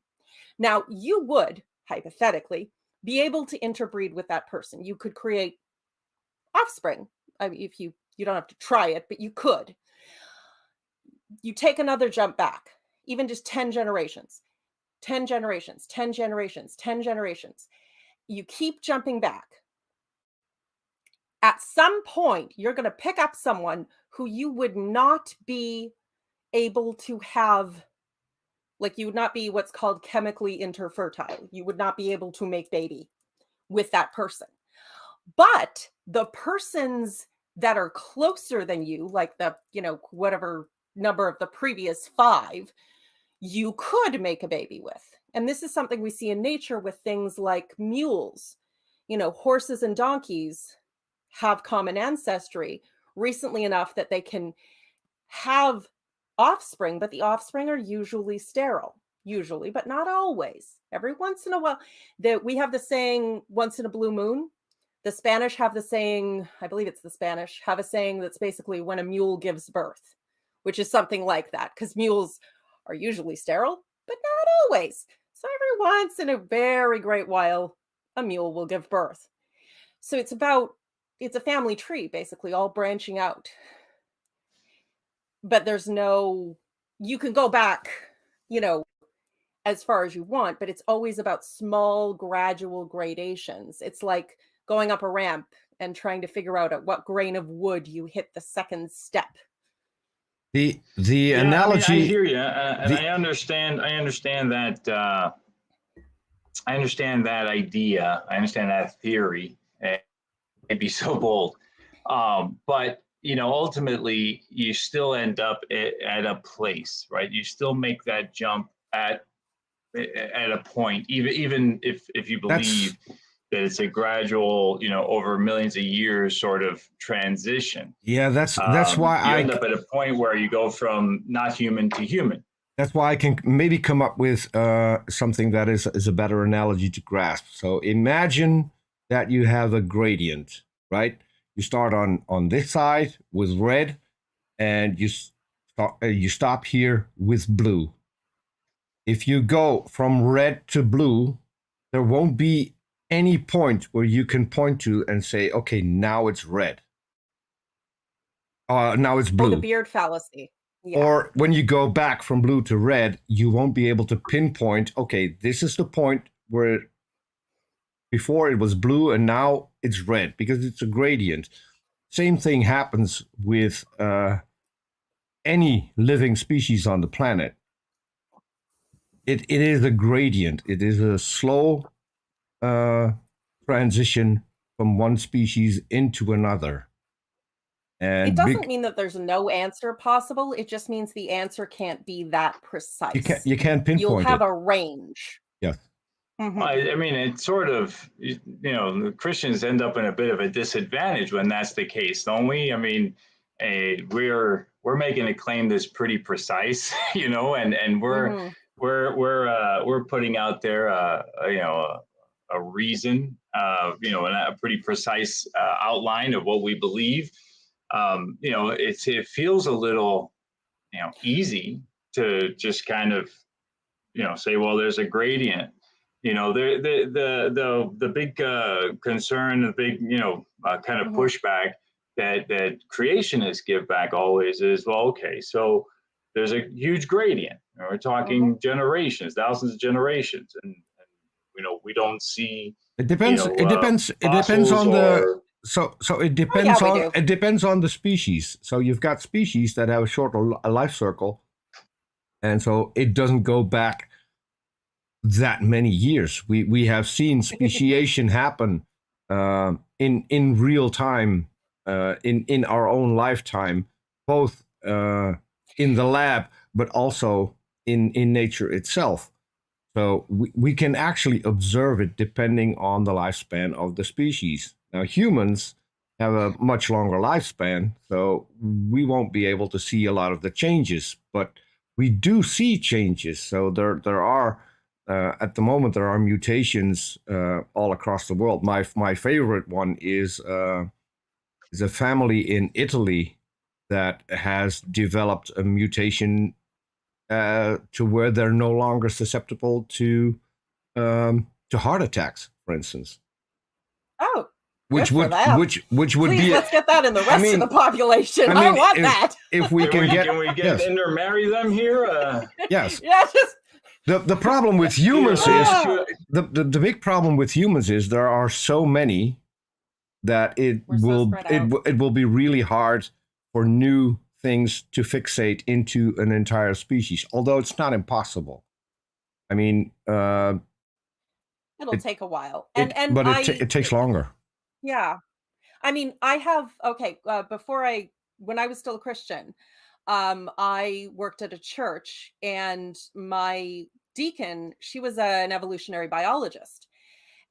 [SPEAKER 2] Now, you would, hypothetically, be able to interbreed with that person. You could create offspring. I mean, if you don't have to try it, but you could. You take another jump back, even just 10 generations, 10 generations, 10 generations, 10 generations. You keep jumping back. At some point, you're going to pick up someone who you would not be able to have, like, you would not be what's called chemically interfertile. You would not be able to make baby with that person. But the persons that are closer than you, like the, whatever number of the previous 5, you could make a baby with. And this is something we see in nature with things like mules. Horses and donkeys have common ancestry recently enough that they can have offspring, but the offspring are usually sterile, but not always. Every once in a while, we have the saying, once in a blue moon. The Spanish have the saying, I believe it's the Spanish, have a saying that's basically when a mule gives birth, which is something like that, because mules are usually sterile, but not always. So every once in a very great while, a mule will give birth. So it's a family tree, basically, all branching out. But you can go back, as far as you want, but it's always about small, gradual gradations. It's like going up a ramp and trying to figure out at what grain of wood you hit the second step.
[SPEAKER 1] The analogy.
[SPEAKER 3] I hear you, and I understand that. I understand that idea. I understand that theory. It'd be so bold, but ultimately, you still end up at a place, right? You still make that jump at a point, even if you believe that it's a gradual, over millions of years sort of transition.
[SPEAKER 1] Yeah, that's why
[SPEAKER 3] you end up at a point where you go from not human to human.
[SPEAKER 1] That's why I can maybe come up with something that is a better analogy to grasp. So imagine that you have a gradient, right? You start on this side with red, and you stop here with blue. If you go from red to blue, there won't be any point where you can point to and say, okay, now it's red. Now it's blue.
[SPEAKER 2] Oh, the beard fallacy. Yeah.
[SPEAKER 1] Or when you go back from blue to red, you won't be able to pinpoint, okay, this is the point where before it was blue and now it's red, because it's a gradient. Same thing happens with any living species on the planet. It is a gradient. It is a slow transition from one species into another. And
[SPEAKER 2] it doesn't mean that there's no answer possible. It just means the answer can't be that precise.
[SPEAKER 1] You can't pinpoint it.
[SPEAKER 2] You'll have a range.
[SPEAKER 1] Yes.
[SPEAKER 3] Mm-hmm. I mean, it's sort of, the Christians end up in a bit of a disadvantage when that's the case, don't we? I mean, we're making a claim that's pretty precise, and we're we're putting out there, a reason, and a pretty precise outline of what we believe. It feels a little, easy to just kind of, say, well, there's a gradient. The big concern, the big, kind of pushback that creationists give back always is, well, okay, so there's a huge gradient. We're talking generations, thousands of generations, and we don't see.
[SPEAKER 1] It depends. It depends. It depends on the. So it depends it depends on the species. So you've got species that have a shorter life cycle, and so it doesn't go back that many years. We have seen speciation happen in real time, in our own lifetime, both in the lab but also in nature itself. So we can actually observe it depending on the lifespan of the species. Now, humans have a much longer lifespan, so we won't be able to see a lot of the changes, but we do see changes. So there are, at the moment, there are mutations all across the world. My favorite one is a family in Italy that has developed a mutation to where they're no longer susceptible to heart attacks, for instance.
[SPEAKER 2] Oh.
[SPEAKER 1] Which would
[SPEAKER 2] Please,
[SPEAKER 1] be
[SPEAKER 2] let's get that in the rest of the population. I want that.
[SPEAKER 1] If we can get
[SPEAKER 3] yes. intermarry them here?
[SPEAKER 1] Yes.
[SPEAKER 2] Yeah,
[SPEAKER 1] the problem with humans is the big problem with humans is there are so many that it will be really hard for new things to fixate into an entire species. Although it's not impossible. I mean,
[SPEAKER 2] it'll take a while, but
[SPEAKER 1] it takes longer.
[SPEAKER 2] Yeah. I mean, I have, when I was still a Christian, I worked at a church, and my deacon, she was an evolutionary biologist,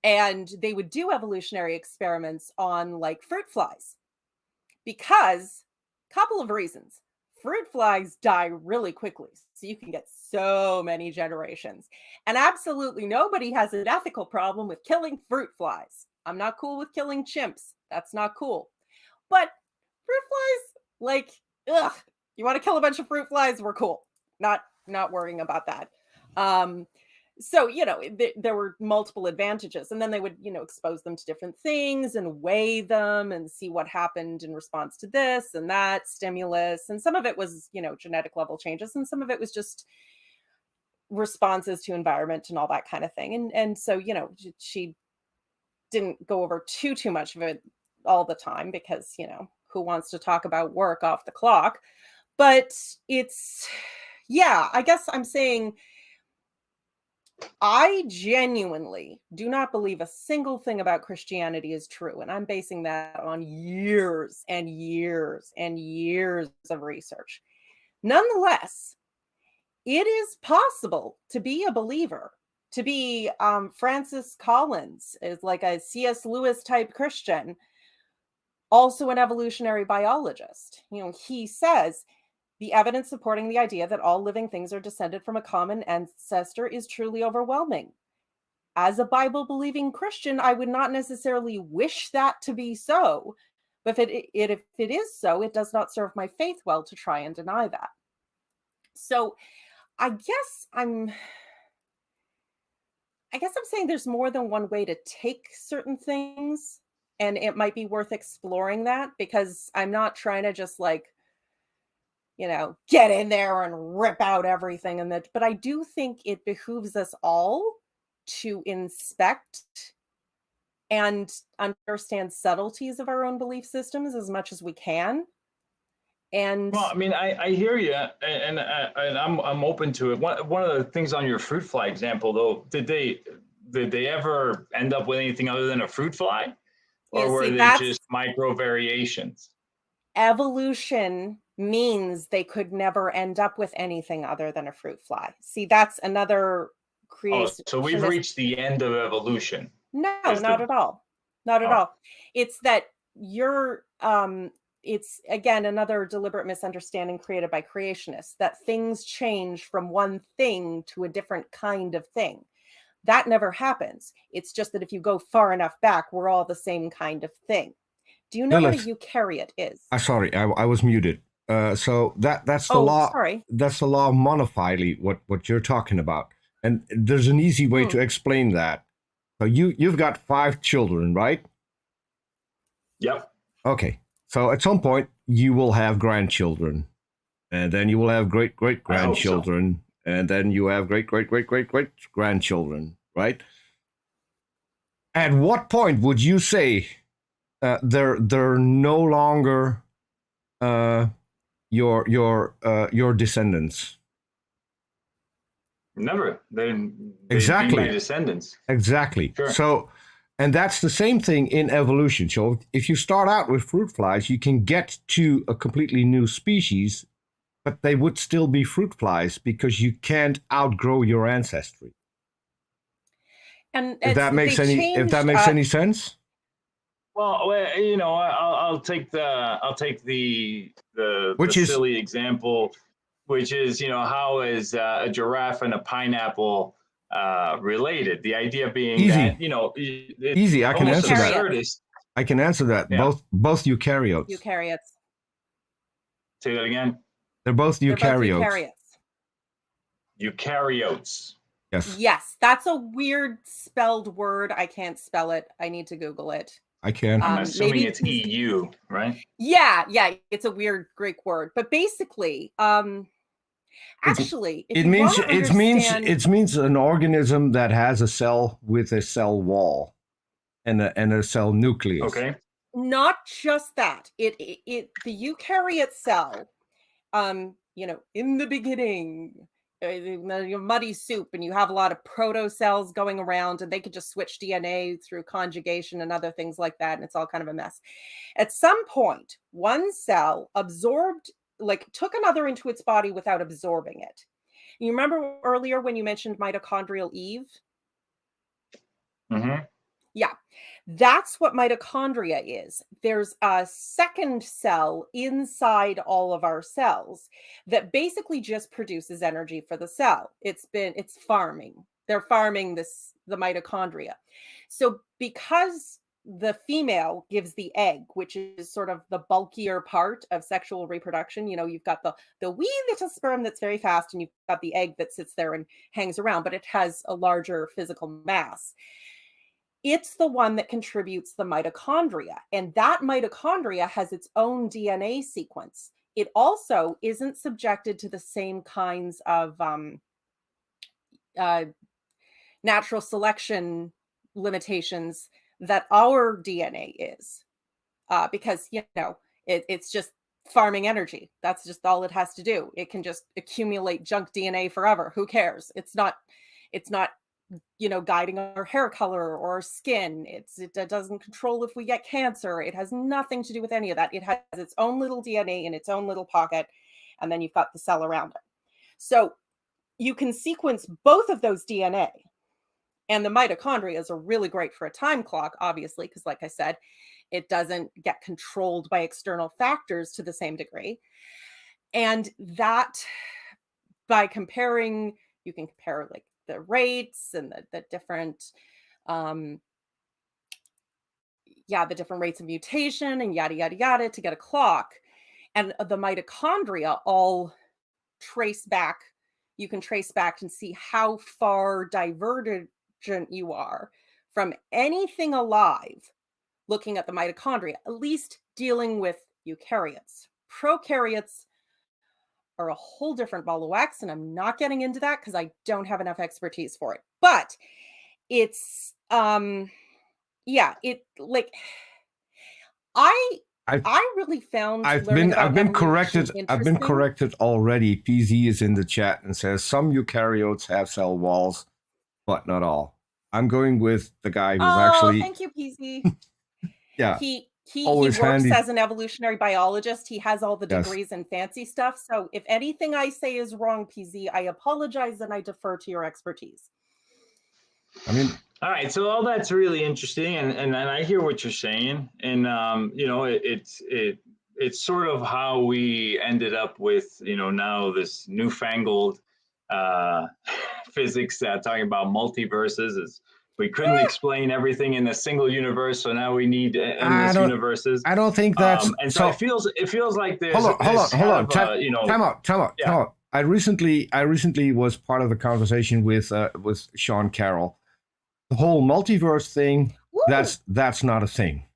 [SPEAKER 2] and they would do evolutionary experiments on like fruit flies, because couple of reasons. Fruit flies die really quickly, so you can get so many generations, and absolutely nobody has an ethical problem with killing fruit flies. I'm not cool with killing chimps. That's not cool. But fruit flies, like, ugh, you want to kill a bunch of fruit flies? We're cool. Not worrying about that. So, there were multiple advantages, and then they would, expose them to different things and weigh them and see what happened in response to this and that stimulus. And some of it was, genetic level changes, and some of it was just responses to environment and all that kind of thing. And so, she didn't go over too much of it all the time, because, who wants to talk about work off the clock? But I guess I'm saying I genuinely do not believe a single thing about Christianity is true. And I'm basing that on years and years and years of research. Nonetheless, it is possible to be a believer to be Francis Collins, is like a C.S. Lewis type Christian, also an evolutionary biologist. He says the evidence supporting the idea that all living things are descended from a common ancestor is truly overwhelming. As a Bible-believing Christian, I would not necessarily wish that to be so, but if it is so, it does not serve my faith well to try and deny that. So I guess I'm saying there's more than one way to take certain things, and it might be worth exploring that, because I'm not trying to just get in there and rip out everything. But I do think it behooves us all to inspect and understand subtleties of our own belief systems as much as we can. And
[SPEAKER 3] well, I mean, I hear you, and I'm open to it. One of the things on your fruit fly example, though, did they ever end up with anything other than a fruit fly, or were they just micro variations?
[SPEAKER 2] Evolution means they could never end up with anything other than a fruit fly. See, that's another creation.
[SPEAKER 3] So we've reached the end of evolution.
[SPEAKER 2] No, not at all. Not at all. It's that it's again another deliberate misunderstanding created by creationists, that things change from one thing to a different kind of thing. That never happens. It's just that if you go far enough back, we're all the same kind of thing. Do you know what a eukaryote is?
[SPEAKER 1] Sorry, I was muted. So that's the law.
[SPEAKER 2] Sorry.
[SPEAKER 1] That's the law of monophyly, what you're talking about. And there's an easy way to explain that. So you've got 5 children, right?
[SPEAKER 3] Yep.
[SPEAKER 1] Okay. So at some point you will have grandchildren, and then you will have great-great-grandchildren, and then you have great-great-great-great-great-grandchildren, right? At what point would you say they're no longer your descendants?
[SPEAKER 3] Never. They
[SPEAKER 1] exactly
[SPEAKER 3] be my descendants.
[SPEAKER 1] Exactly.
[SPEAKER 3] Sure.
[SPEAKER 1] So, and that's the same thing in evolution. So if you start out with fruit flies, you can get to a completely new species, but they would still be fruit flies because you can't outgrow your ancestry.
[SPEAKER 2] And
[SPEAKER 1] if that makes any sense.
[SPEAKER 3] Well, I'll take the silly example, which is, how is a giraffe and a pineapple related? The idea being
[SPEAKER 1] easy.
[SPEAKER 3] that
[SPEAKER 1] easy. I can answer that.
[SPEAKER 3] Absurdist.
[SPEAKER 1] I can answer that. Yeah. Both eukaryotes.
[SPEAKER 2] Eukaryotes.
[SPEAKER 3] Say that again.
[SPEAKER 1] They're both eukaryotes.
[SPEAKER 3] Eukaryotes.
[SPEAKER 2] Yes, that's a weird spelled word. I can't spell it. I need to Google it.
[SPEAKER 1] I can.
[SPEAKER 3] I'm assuming it's EU, right?
[SPEAKER 2] Yeah, it's a weird Greek word, but basically, actually,
[SPEAKER 1] it means an organism that has a cell with a cell wall and a cell nucleus.
[SPEAKER 3] Okay.
[SPEAKER 2] Not just that. The eukaryote cell, in the beginning, muddy soup, and you have a lot of protocells going around, and they could just switch DNA through conjugation and other things like that, and it's all kind of a mess. At some point, one cell took another into its body without absorbing it. You remember earlier when you mentioned mitochondrial Eve?
[SPEAKER 3] Mm-hmm.
[SPEAKER 2] Yeah, that's what mitochondria is. There's a second cell inside all of our cells that basically just produces energy for the cell. It's farming. They're farming the mitochondria. So because the female gives the egg, which is sort of the bulkier part of sexual reproduction, you've got the wee little sperm that's very fast, and you've got the egg that sits there and hangs around, but it has a larger physical mass. It's the one that contributes the mitochondria, and that mitochondria has its own DNA sequence. It also isn't subjected to the same kinds of natural selection limitations that our DNA is, because it's just farming energy. That's just all it has to do. It can just accumulate junk DNA forever. Who cares? It's not guiding our hair color or our skin. It doesn't control if we get cancer. It has nothing to do with any of that. It has its own little DNA in its own little pocket, and then you've got the cell around it. So you can sequence both of those DNA, And the mitochondria are really great for a time clock, obviously, because like I said, it doesn't get controlled by external factors to the same degree. And that, by comparing, you can compare like the rates and the different, um, the different rates of mutation and yada, yada, yada to get a clock. And the mitochondria all trace back. You can trace back and see how far divergent you are from anything alive looking at the mitochondria, at least dealing with eukaryotes. Prokaryotes are a whole different ball of wax, and I'm not getting into that because I don't have enough expertise for it. But it's it like I really found
[SPEAKER 1] I've been corrected. I've been corrected already. PZ is in the chat and says some eukaryotes have cell walls, but not all. I'm going with the guy who's actually.
[SPEAKER 2] Thank you, PZ.
[SPEAKER 1] Yeah.
[SPEAKER 2] He works as an evolutionary biologist. He has all the degrees and fancy stuff. So if anything I say is wrong, PZ, I apologize and I defer to your expertise.
[SPEAKER 1] I mean,
[SPEAKER 3] all right. So all that's really interesting, and I hear what you're saying, and it's sort of how we ended up with now this newfangled physics talking about multiverses. Is we couldn't explain everything in a single universe, so now we need endless universes.
[SPEAKER 1] I don't think that's
[SPEAKER 3] and so it feels like there's
[SPEAKER 1] hold on. Time out. I recently was part of a conversation with Sean Carroll. The whole multiverse thing, that's not a thing.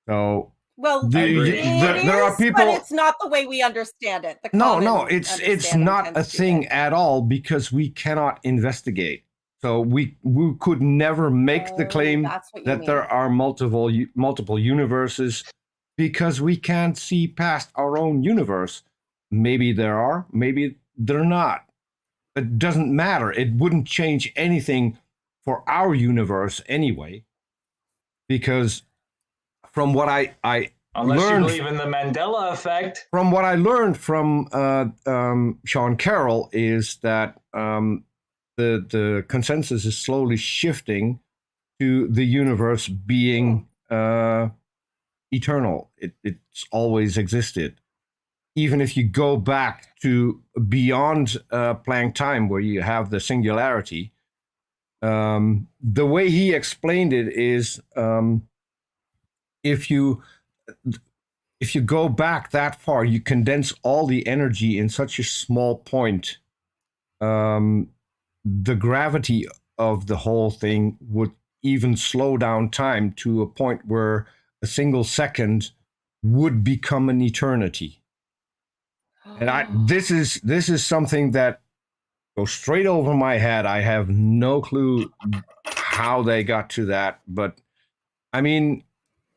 [SPEAKER 1] So
[SPEAKER 2] there are people, but it's not the way we understand it.
[SPEAKER 1] No, it's not a thing at all because we cannot investigate. So we could never make the claim that there are multiple universes because we can't see past our own universe. Maybe there are, maybe they're not. It doesn't matter. It wouldn't change anything for our universe anyway, because from what I
[SPEAKER 3] unless
[SPEAKER 1] learned,
[SPEAKER 3] you believe in the Mandela effect.
[SPEAKER 1] From what I learned from Sean Carroll is that the consensus is slowly shifting to the universe being eternal. It's always existed. Even if you go back to beyond Planck time, where you have the singularity, the way he explained it is if you go back that far, you condense all the energy in such a small point. The gravity of the whole thing would even slow down time to a point where a single second would become an eternity. And this is something that goes straight over my head. I have no clue how they got to that, but I mean,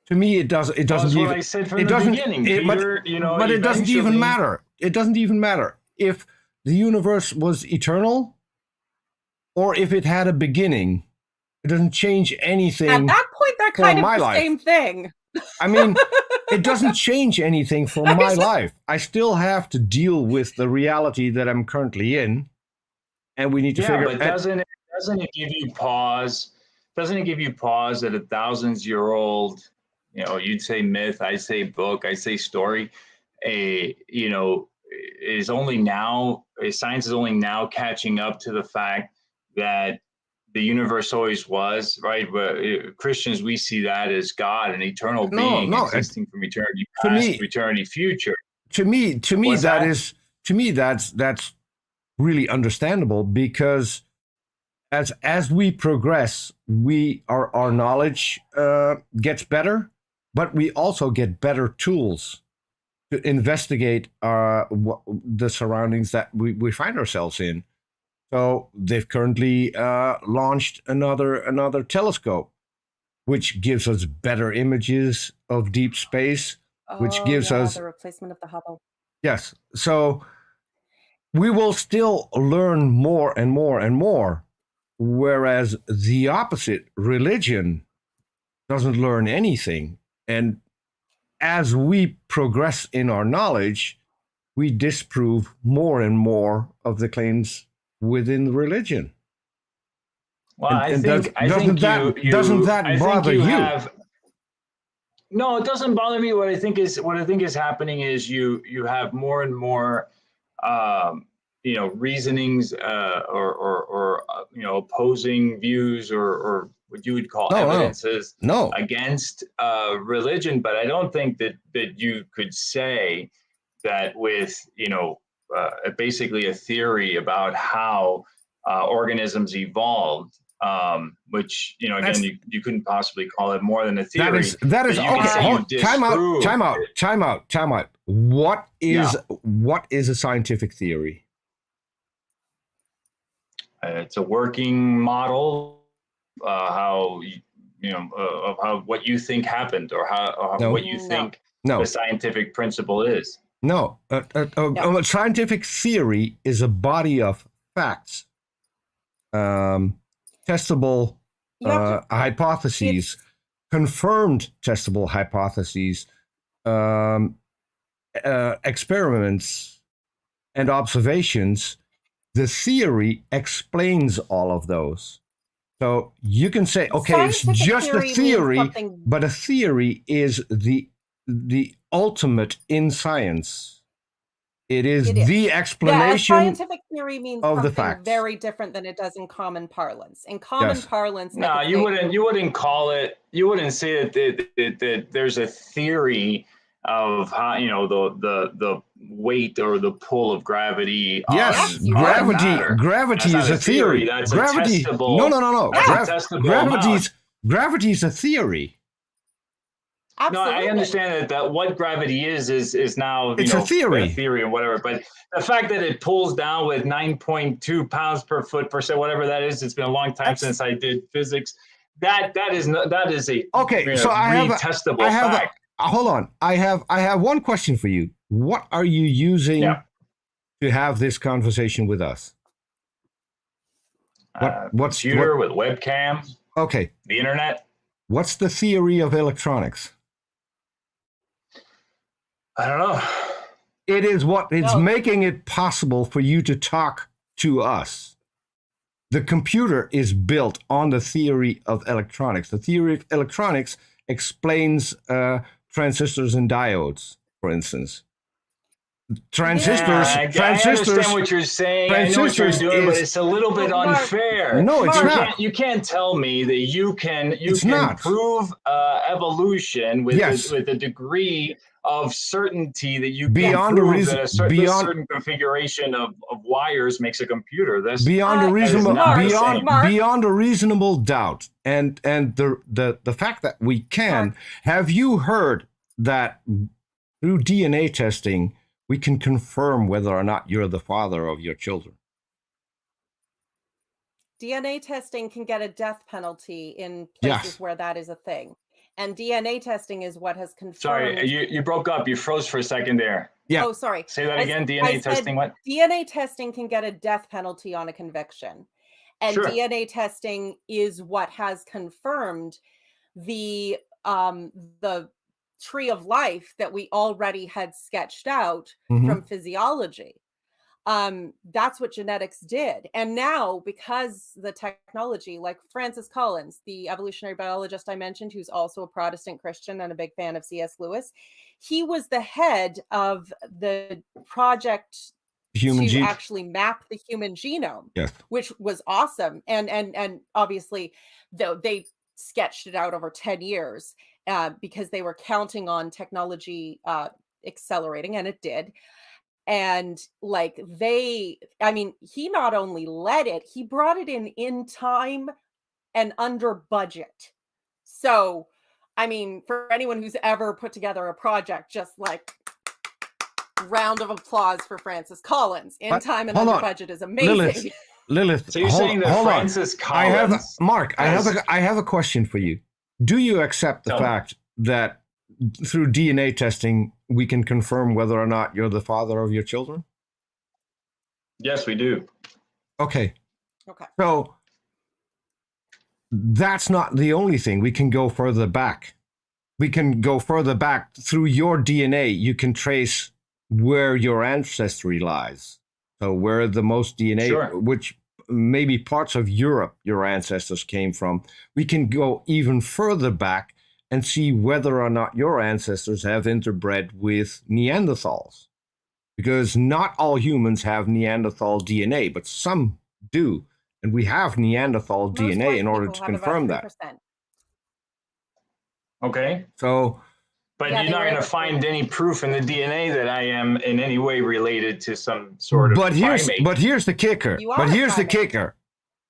[SPEAKER 1] to me, it doesn't even. That's what I said from the beginning, Peter. But it doesn't even matter. It doesn't even matter if the universe was eternal or if it had a beginning. It doesn't change anything.
[SPEAKER 2] At that point, they're kind of the same thing.
[SPEAKER 1] I mean, it doesn't change anything for my life. I still have to deal with the reality that I'm currently in, and we need to figure.
[SPEAKER 3] But doesn't it give you pause? Doesn't it give you pause that a thousands-year-old, you'd say myth, I say book, I say story, is only now, science is only now catching up to the fact that the universe always was, right? But Christians, we see that as God, an eternal being existing from eternity past to eternity future.
[SPEAKER 1] To me, that's really understandable because as we progress, our knowledge gets better, but we also get better tools to investigate the surroundings that we find ourselves in. So they've currently launched another telescope, which gives us better images of deep space, which gives us
[SPEAKER 2] the replacement of the Hubble.
[SPEAKER 1] Yes. So we will still learn more and more and more, whereas the opposite, religion, doesn't learn anything. And as we progress in our knowledge, we disprove more and more of the claims within religion.
[SPEAKER 3] Well,
[SPEAKER 1] And-
[SPEAKER 3] I
[SPEAKER 1] and
[SPEAKER 3] think
[SPEAKER 1] doesn't that
[SPEAKER 3] I think
[SPEAKER 1] bother you?
[SPEAKER 3] No, it doesn't bother me. What I think is happening is you have more and more reasonings or opposing views or what you would call evidences
[SPEAKER 1] No.
[SPEAKER 3] against religion. But I don't think that you could say that with basically a theory about how organisms evolved, which again you couldn't possibly call it more than a theory.
[SPEAKER 1] That is
[SPEAKER 3] but you can
[SPEAKER 1] okay.
[SPEAKER 3] say you disprove
[SPEAKER 1] Time out. What is
[SPEAKER 3] Yeah.
[SPEAKER 1] a scientific theory?
[SPEAKER 3] It's a working model, how of how what you think happened or how
[SPEAKER 1] No.
[SPEAKER 3] what you
[SPEAKER 2] No.
[SPEAKER 3] think
[SPEAKER 1] No.
[SPEAKER 3] the scientific principle is.
[SPEAKER 1] No. A scientific theory is a body of facts, testable
[SPEAKER 2] You have to-
[SPEAKER 1] hypotheses, confirmed testable hypotheses, experiments, and observations. The theory explains all of those. So you can say, okay, it's
[SPEAKER 2] Scientific
[SPEAKER 1] just a
[SPEAKER 2] theory means
[SPEAKER 1] theory,
[SPEAKER 2] something-
[SPEAKER 1] but a theory is the ultimate in science. It is the
[SPEAKER 2] Yeah, a
[SPEAKER 1] explanation
[SPEAKER 2] scientific theory means
[SPEAKER 1] of the
[SPEAKER 2] something
[SPEAKER 1] facts.
[SPEAKER 2] very different than it does in common parlance. In common
[SPEAKER 1] Yes.
[SPEAKER 2] parlance, I
[SPEAKER 3] No,
[SPEAKER 2] could
[SPEAKER 3] you
[SPEAKER 2] say-
[SPEAKER 3] wouldn't call it. You wouldn't say that there's a theory of how the weight or the pull of gravity.
[SPEAKER 1] Yes,
[SPEAKER 2] you
[SPEAKER 3] on
[SPEAKER 1] gravity.
[SPEAKER 3] matter.
[SPEAKER 1] Gravity
[SPEAKER 3] That's
[SPEAKER 1] is
[SPEAKER 3] not
[SPEAKER 1] a theory.
[SPEAKER 3] That's
[SPEAKER 1] Gravity.
[SPEAKER 3] a testable.
[SPEAKER 1] No.
[SPEAKER 3] That's a testable amount.
[SPEAKER 1] Gravity is a theory.
[SPEAKER 2] Absolutely.
[SPEAKER 3] No, I understand that what gravity is now
[SPEAKER 1] It's a theory.
[SPEAKER 3] a theory or whatever. But the fact that it pulls down with 9.2 pounds per foot per second, whatever that is, it's been a long time since I did physics. That is a
[SPEAKER 1] Okay, so
[SPEAKER 3] retestable fact.
[SPEAKER 1] Hold on. I have one question for you. What are you using to have this conversation with us? What's
[SPEAKER 3] computer with webcam?
[SPEAKER 1] Okay.
[SPEAKER 3] The internet?
[SPEAKER 1] What's the theory of electronics?
[SPEAKER 3] I don't know.
[SPEAKER 1] It is what it's making it possible for you to talk to us. The computer is built on the theory of electronics. The theory of electronics explains transistors and diodes, for instance. Transistors.
[SPEAKER 3] I understand what you're saying. I know what you're doing, but it's a little bit unfair.
[SPEAKER 1] No, it's not.
[SPEAKER 3] You can't tell me that you can prove evolution with a degree of certainty that you
[SPEAKER 1] beyond
[SPEAKER 3] can
[SPEAKER 1] a
[SPEAKER 3] prove
[SPEAKER 1] reason,
[SPEAKER 3] that a certain configuration of wires makes a computer.
[SPEAKER 1] Beyond a reasonable doubt, and the fact that we can. Have you heard that through DNA testing we can confirm whether or not you're the father of your children?
[SPEAKER 2] DNA testing can get a death penalty in places where that is a thing. And DNA testing is what has confirmed.
[SPEAKER 3] Sorry, you broke up. You froze for a second there.
[SPEAKER 1] Yeah.
[SPEAKER 2] Oh, sorry.
[SPEAKER 3] Say that again. DNA testing what?
[SPEAKER 2] DNA testing can get a death penalty on a conviction. And DNA testing is what has confirmed the tree of life that we already had sketched out from physiology. That's what genetics did. And now, because the technology, like Francis Collins, the evolutionary biologist I mentioned, who's also a Protestant Christian and a big fan of C.S. Lewis, he was the head of the project to actually map the human genome, which was awesome. And obviously, though they sketched it out over 10 years because they were counting on technology accelerating, and it did. And he not only led it, he brought it in time and under budget. So, for anyone who's ever put together a project, just round of applause for Francis Collins. In time and under budget is amazing.
[SPEAKER 1] Lilith,
[SPEAKER 3] so you're saying that Francis Collins?
[SPEAKER 1] Mark, I have a question for you. Do you accept the fact that through DNA testing, we can confirm whether or not you're the father of your children?
[SPEAKER 3] Yes, we do.
[SPEAKER 1] Okay. So that's not the only thing. We can go further back. We can go further back. Through your DNA, you can trace where your ancestry lies. So where the most DNA, which maybe parts of Europe your ancestors came from. We can go even further back and see whether or not your ancestors have interbred with Neanderthals. Because not all humans have Neanderthal DNA, but some do. And we have Neanderthal
[SPEAKER 2] Most
[SPEAKER 1] DNA
[SPEAKER 2] white
[SPEAKER 1] in order
[SPEAKER 2] people
[SPEAKER 1] to
[SPEAKER 2] have about
[SPEAKER 1] confirm that.
[SPEAKER 2] 3%.
[SPEAKER 3] Okay.
[SPEAKER 1] So,
[SPEAKER 3] But
[SPEAKER 2] Yeah,
[SPEAKER 3] you're
[SPEAKER 2] they
[SPEAKER 3] not
[SPEAKER 2] were
[SPEAKER 3] going to
[SPEAKER 2] able to-
[SPEAKER 3] find any proof in the DNA that I am in any way related to some sort of primate.
[SPEAKER 1] but here's the kicker.
[SPEAKER 2] You are
[SPEAKER 1] But
[SPEAKER 2] a
[SPEAKER 1] here's the
[SPEAKER 2] primate.
[SPEAKER 1] kicker.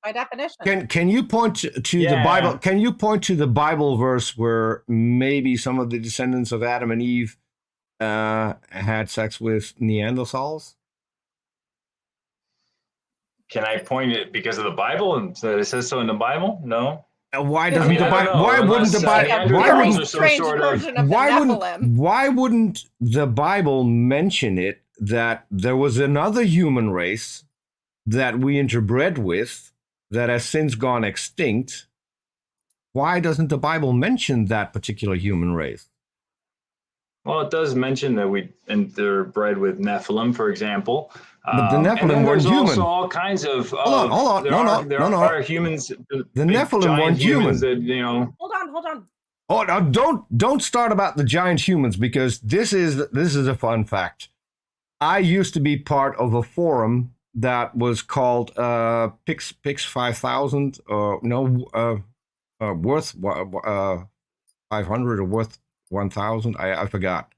[SPEAKER 2] By definition.
[SPEAKER 1] Can you point to the Bible? Can you point to the Bible verse where maybe some of the descendants of Adam and Eve had sex with Neanderthals?
[SPEAKER 3] Can I point it because of the Bible and so it says so in the Bible? No.
[SPEAKER 1] Why
[SPEAKER 2] I
[SPEAKER 1] doesn't
[SPEAKER 2] mean,
[SPEAKER 1] the
[SPEAKER 2] I
[SPEAKER 1] Bible?
[SPEAKER 3] don't know,
[SPEAKER 1] Why wouldn't the
[SPEAKER 3] unless,
[SPEAKER 1] Bible?
[SPEAKER 3] Neanderthals
[SPEAKER 1] Why
[SPEAKER 3] are
[SPEAKER 1] wouldn't?
[SPEAKER 3] some
[SPEAKER 2] strange
[SPEAKER 3] sort of-
[SPEAKER 2] version of the
[SPEAKER 1] Why
[SPEAKER 2] Nephilim.
[SPEAKER 1] why wouldn't the Bible mention it that there was another human race that we interbred with that has since gone extinct? Why doesn't the Bible mention that particular human race?
[SPEAKER 3] Well, it does mention that we interbred with Nephilim, for example.
[SPEAKER 1] But the
[SPEAKER 3] And
[SPEAKER 1] Nephilim
[SPEAKER 3] then
[SPEAKER 1] weren't
[SPEAKER 3] there's
[SPEAKER 1] human.
[SPEAKER 3] also all kinds of.
[SPEAKER 1] Hold on.
[SPEAKER 3] There are humans.
[SPEAKER 1] The
[SPEAKER 3] big
[SPEAKER 1] Nephilim
[SPEAKER 3] giant
[SPEAKER 1] weren't
[SPEAKER 3] humans
[SPEAKER 1] human.
[SPEAKER 3] that
[SPEAKER 2] Hold on.
[SPEAKER 1] Oh, now don't start about the giant humans, because this is a fun fact. I used to be part of a forum that was called Pix 5000, worth 500 or worth 1000. I forgot.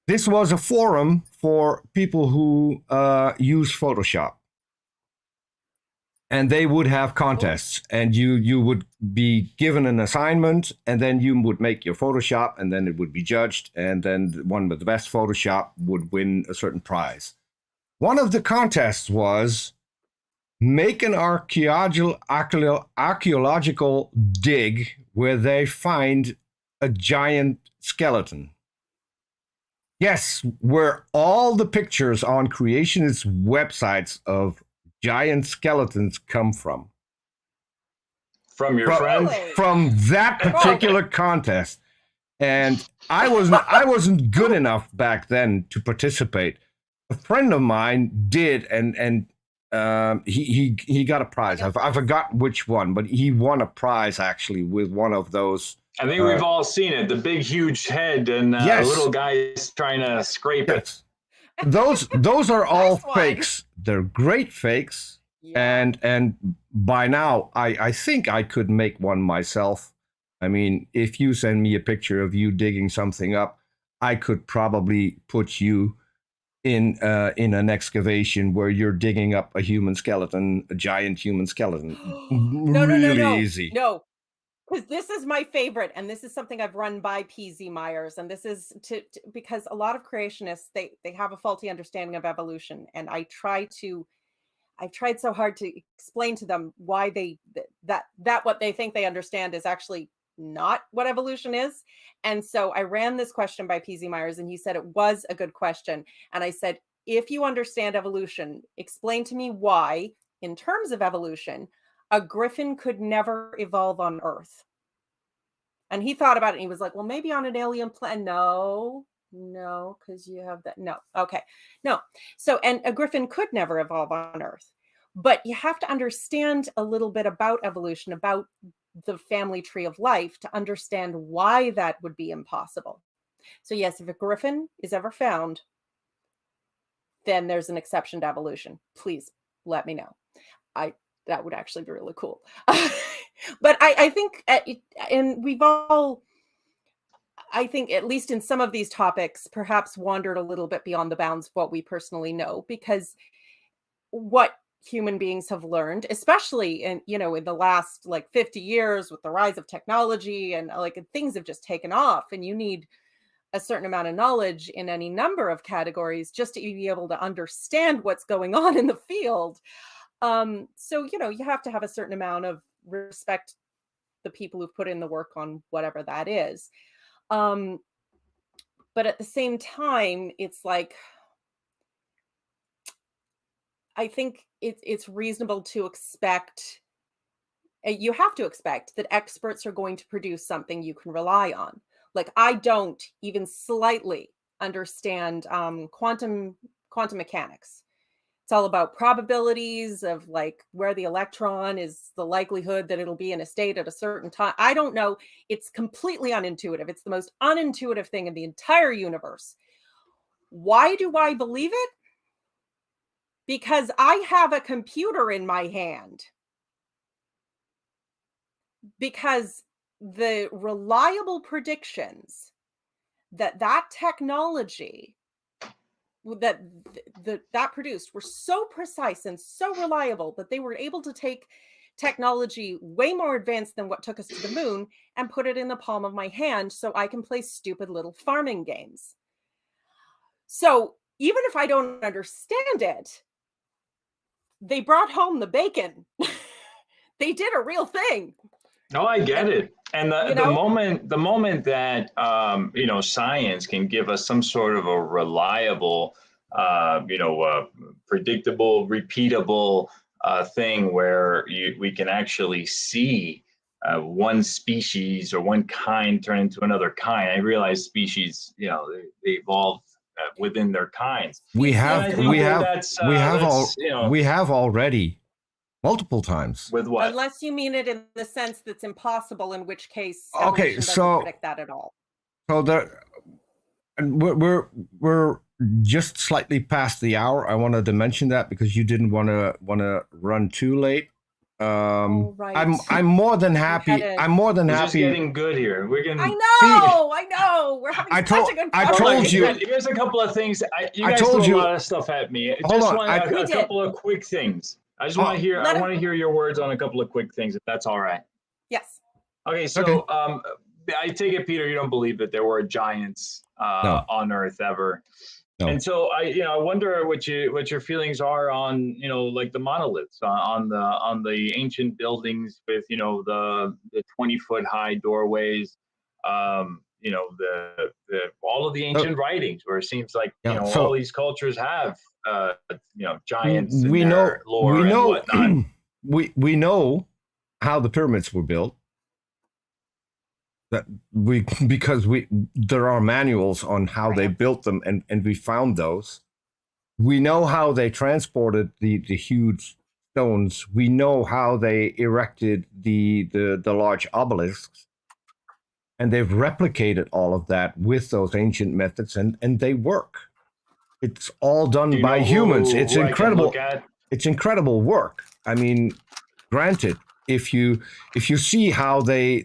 [SPEAKER 1] This was a forum for people who use Photoshop. And they would have contests, and you would be given an assignment, and then you would make your Photoshop, and then it would be judged, and then the one with the best Photoshop would win a certain prize. One of the contests was make an archaeological dig where they find a giant skeleton. Yes, where all the pictures on creationist websites of giant skeletons come from.
[SPEAKER 3] from your friend.
[SPEAKER 1] From that particular contest. And I wasn't good enough back then to participate. A friend of mine did, and he got a prize. I forgot which one, but he won a prize actually with one of those.
[SPEAKER 3] I think we've all seen it. The big, huge head and
[SPEAKER 1] Yes.
[SPEAKER 3] little guys trying to scrape it.
[SPEAKER 1] Yes. Those are all
[SPEAKER 2] Nice one.
[SPEAKER 1] fakes. They're great fakes.
[SPEAKER 2] Yeah.
[SPEAKER 1] And by now, I think I could make one myself. I mean, if you send me a picture of you digging something up, I could probably put you in an excavation where you're digging up a human skeleton, a giant human skeleton.
[SPEAKER 2] No.
[SPEAKER 1] Easy.
[SPEAKER 2] No, because this is my favorite, and this is something I've run by PZ Myers, and this is because a lot of creationists they have a faulty understanding of evolution, and I've tried so hard to explain to them why that what they think they understand is actually not what evolution is. And so I ran this question by PZ Myers, and he said it was a good question. And I said, if you understand evolution, explain to me why, in terms of evolution, a griffin could never evolve on Earth. And he thought about it, and he was like, well, maybe on an alien planet. No, because you have that. No. Okay. No. So, and a griffin could never evolve on Earth. But you have to understand a little bit about evolution, about the family tree of life, to understand why that would be impossible. So yes, if a griffin is ever found, then there's an exception to evolution. Please let me know. That would actually be really cool. But I think, and we've all, I think, at least in some of these topics, perhaps wandered a little bit beyond the bounds of what we personally know, because what human beings have learned, especially in the last like 50 years with the rise of technology, and like things have just taken off, and you need a certain amount of knowledge in any number of categories just to be able to understand what's going on in the field. So you have to have a certain amount of respect the people who've put in the work on whatever that is. But at the same time, it's like, I think it's reasonable to expect, you have to expect that experts are going to produce something you can rely on. Like, I don't even slightly understand quantum mechanics. It's all about probabilities of like where the electron is, the likelihood that it'll be in a state at a certain time. I don't know. It's completely unintuitive. It's the most unintuitive thing in the entire universe. Why do I believe it? Because I have a computer in my hand. Because the reliable predictions that technology that produced were so precise and so reliable that they were able to take technology way more advanced than what took us to the moon and put it in the palm of my hand so I can play stupid little farming games. So even if I don't understand it, they brought home the bacon. They did a real thing.
[SPEAKER 3] No, I get it. And the moment that science can give us some sort of a reliable, predictable, repeatable thing where we can actually see one species or one kind turn into another kind. I realize species, they evolve within their kinds.
[SPEAKER 1] We have already. Multiple times.
[SPEAKER 3] With what?
[SPEAKER 2] Unless you mean it in the sense that's impossible, in which case,
[SPEAKER 1] okay, so
[SPEAKER 2] doesn't predict that at all.
[SPEAKER 1] So we're just slightly past the hour. I wanted to mention that because you didn't want to run too late.
[SPEAKER 2] Right.
[SPEAKER 1] I'm more than happy. I'm more than happy.
[SPEAKER 3] Just getting good here. We're getting.
[SPEAKER 2] I know. We're having such a good.
[SPEAKER 1] I told you.
[SPEAKER 3] Here's a couple of things. You guys throw a lot of stuff at me.
[SPEAKER 1] Hold on.
[SPEAKER 3] A couple of quick things. I just want to hear. I want to hear your words on a couple of quick things, if that's all right.
[SPEAKER 2] Yes.
[SPEAKER 3] Okay. So, I take it, Peter, you don't believe that there were giants on Earth ever. No. And so I wonder what your feelings are on like the monoliths on the ancient buildings with the 20-foot high doorways. The all of the ancient writings where it seems like all these cultures have giants in their lore and whatnot.
[SPEAKER 1] we know how the pyramids were built. Because there are manuals on how they built them, and we found those. We know how they transported the huge stones. We know how they erected the large obelisks. And they've replicated all of that with those ancient methods, and they work. It's all done by humans. It's incredible. It's incredible work. I mean, granted, if you see how they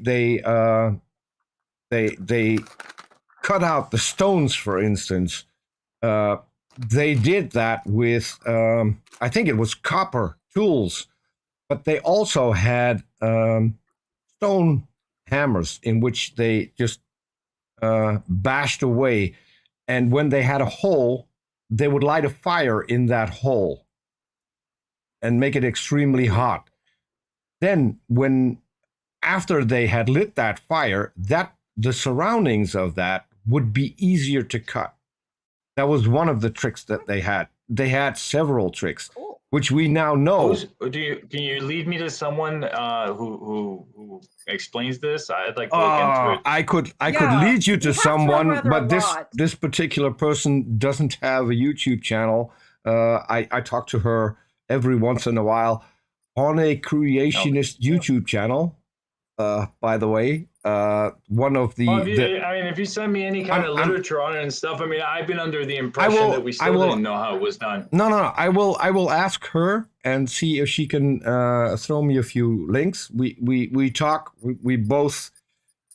[SPEAKER 1] cut out the stones, for instance, they did that with I think it was copper tools, but they also had stone hammers in which they just bashed away, and when they had a hole, they would light a fire in that hole and make it extremely hot. Then after they had lit that fire, the surroundings of that would be easier to cut. That was one of the tricks that they had. They had several tricks, which we now know.
[SPEAKER 3] Can you lead me to someone who explains this? I'd like to look into it.
[SPEAKER 1] I could lead you to someone, but this particular person doesn't have a YouTube channel. I talk to her every once in a while on a creationist YouTube channel. By the way, one of the.
[SPEAKER 3] If you send me any kind of literature on it and stuff, I've been under the impression that we still didn't know how it was done.
[SPEAKER 1] No. I will ask her and see if she can throw me a few links. We talk. We both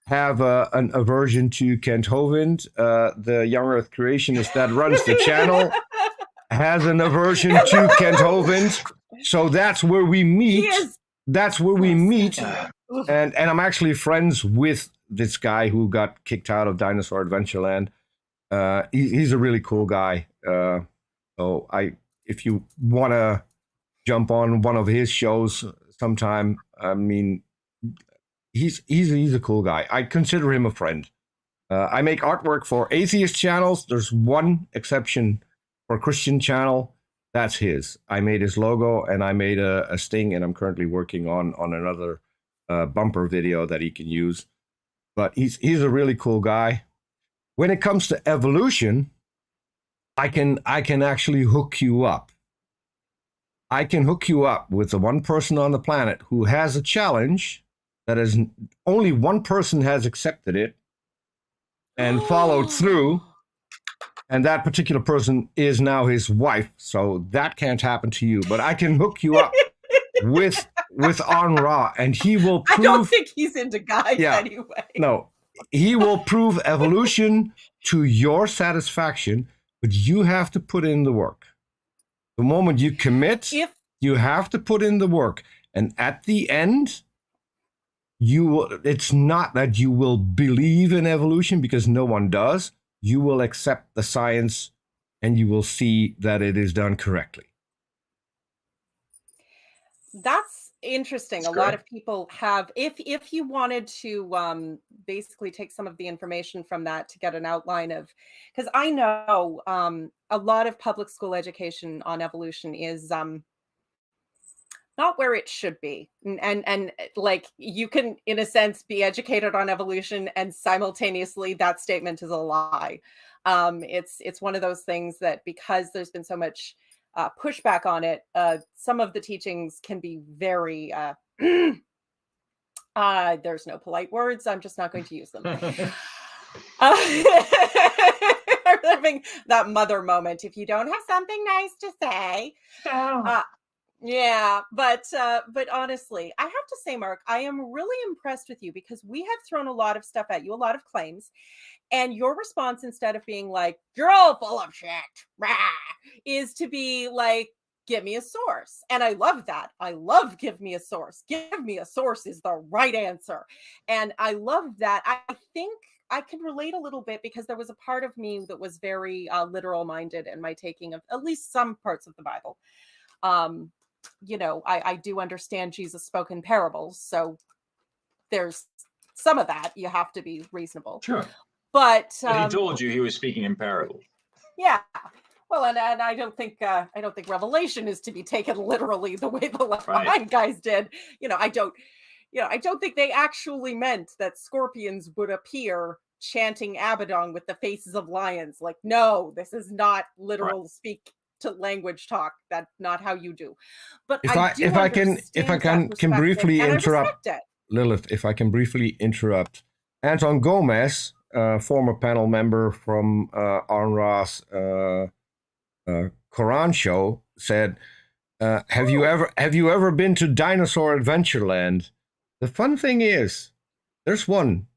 [SPEAKER 1] have an aversion to Kent Hovind, the Young Earth creationist that runs the channel, has an aversion to Kent Hovind. So that's where we meet. That's where we meet. And I'm actually friends with this guy who got kicked out of Dinosaur Adventureland. He's a really cool guy. So if you want to jump on one of his shows sometime, he's a cool guy. I consider him a friend. I make artwork for atheist channels. There's one exception for a Christian channel. That's his. I made his logo, and I made a sting, and I'm currently working on another bumper video that he can use. But he's a really cool guy. When it comes to evolution, I can actually hook you up. I can hook you up with the one person on the planet who has a challenge that is only one person has accepted it and followed through. And that particular person is now his wife. So that can't happen to you. But I can hook you up with Arn Ra, and he will prove.
[SPEAKER 2] I don't think he's into guys anyway.
[SPEAKER 1] No, he will prove evolution to your satisfaction, but you have to put in the work. The moment you commit, you have to put in the work. And at the end, it's not that you will believe in evolution, because no one does. You will accept the science and you will see that it is done correctly.
[SPEAKER 2] That's interesting. A lot of people have, if you wanted to basically take some of the information from that to get an outline of, because I know a lot of public school education on evolution is not where it should be. And like, you can, in a sense, be educated on evolution and simultaneously that statement is a lie. It's one of those things that, because there's been so much pushback on it, some of the teachings can be very there's no polite words, I'm just not going to use them. I'm having that mother moment. If you don't have something nice to say, yeah, but honestly, I have to say, Mark, I am really impressed with you, because we have thrown a lot of stuff at you, a lot of claims, and your response, instead of being like, you're all full of shit, rah, is to be like, give me a source. And I love that. I love give me a source. Give me a source is the right answer. And I love that. I think I can relate a little bit, because there was a part of me that was very literal minded in my taking of at least some parts of the Bible. You know, I do understand Jesus spoke in parables, so there's some of that. You have to be reasonable.
[SPEAKER 3] Sure.
[SPEAKER 2] But
[SPEAKER 3] he told you he was speaking in parables.
[SPEAKER 2] Yeah. Well, and I don't think Revelation is to be taken literally the way the Left Behind guys did. I don't think they actually meant that scorpions would appear chanting Abaddon with the faces of lions. Like, no, this is not literal speak to language talk. That's not how you do. But if I
[SPEAKER 1] can briefly interrupt, Lilith, if I can briefly interrupt, Anton Gomez, former panel member from Arn Ra's Quran show, said, have you ever been to Dinosaur Adventureland? The fun thing is, there's one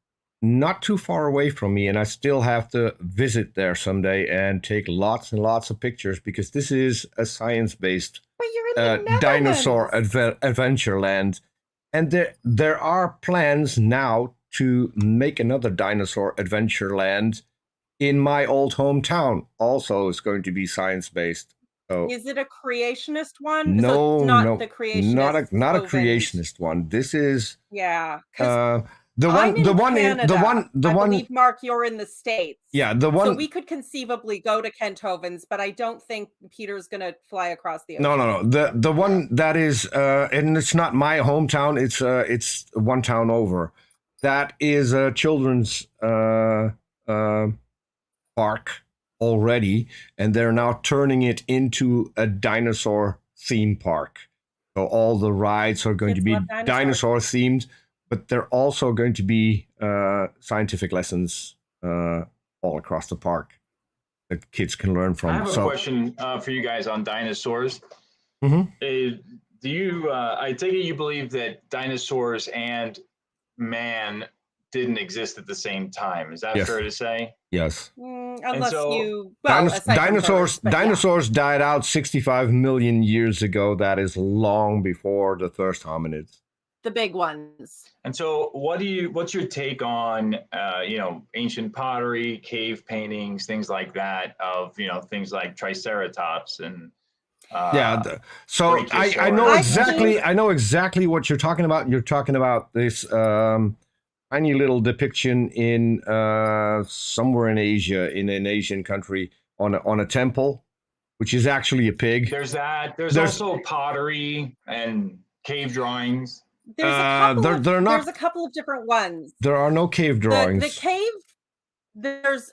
[SPEAKER 1] not too far away from me, and I still have to visit there someday and take lots and lots of pictures, because this is a science-based dinosaur adventureland, and there are plans now to make another dinosaur adventureland in my old hometown. Also, it's going to be science-based. So,
[SPEAKER 2] is it a creationist one?
[SPEAKER 1] No,
[SPEAKER 2] so not the creationist.
[SPEAKER 1] Not a creationist one. This is
[SPEAKER 2] the one. I believe, Mark, you're in the States.
[SPEAKER 1] Yeah, the one.
[SPEAKER 2] So we could conceivably go to Kenthovens, but I don't think Peter's going to fly across the ocean.
[SPEAKER 1] No. The one that is, and it's not my hometown. It's one town over. That is a children's park already, and they're now turning it into a dinosaur theme park. So all the rides are going to be dinosaur themed, but they're also going to be scientific lessons all across the park that kids can learn from.
[SPEAKER 3] I have a question for you guys on dinosaurs.
[SPEAKER 1] Mm-hmm.
[SPEAKER 3] Do you, I take it you believe that dinosaurs and man didn't exist at the same time. Is that fair to say?
[SPEAKER 1] Yes.
[SPEAKER 2] Unless
[SPEAKER 1] dinosaurs died out 65 million years ago. That is long before the first hominids.
[SPEAKER 2] The big ones.
[SPEAKER 3] And so what's your take on, ancient pottery, cave paintings, things like that, of, things like Triceratops and
[SPEAKER 1] so I know exactly what you're talking about. You're talking about this tiny little depiction in somewhere in Asia, in an Asian country, on a temple, which is actually a pig.
[SPEAKER 3] There's that. There's also pottery and cave drawings.
[SPEAKER 2] There's a couple of different ones.
[SPEAKER 1] There are no cave drawings.
[SPEAKER 2] The cave. There's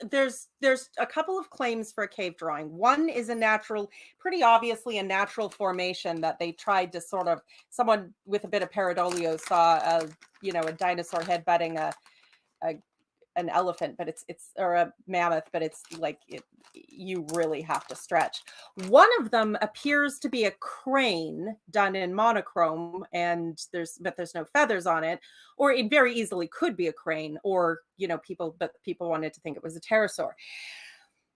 [SPEAKER 2] a couple of claims for a cave drawing. One is a natural, pretty obviously a natural formation that they tried to sort of, someone with a bit of pareidolia saw a dinosaur headbutting an elephant, but it's or a mammoth, but it's like you really have to stretch. One of them appears to be a crane done in monochrome, and there's no feathers on it, or it very easily could be a crane, or people wanted to think it was a pterosaur.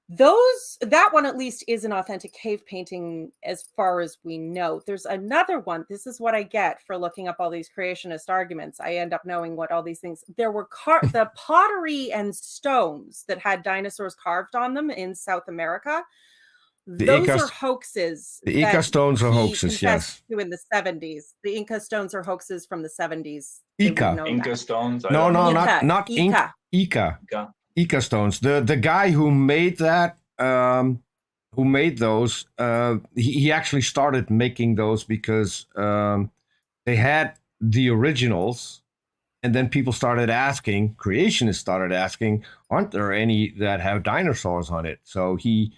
[SPEAKER 2] That one at least is an authentic cave painting as far as we know. There's another one. This is what I get for looking up all these creationist arguments. I end up knowing what all these things. There were the pottery and stones that had dinosaurs carved on them in South America. Those are hoaxes.
[SPEAKER 1] The Inca stones are hoaxes, yes.
[SPEAKER 2] In the 70s. The Inca stones are hoaxes from the 70s.
[SPEAKER 3] Inca stones?
[SPEAKER 1] No, not Inca. Ica stones. The guy who made that, who made those, he actually started making those because they had the originals, and then people started asking, creationists started asking, aren't there any that have dinosaurs on it? So he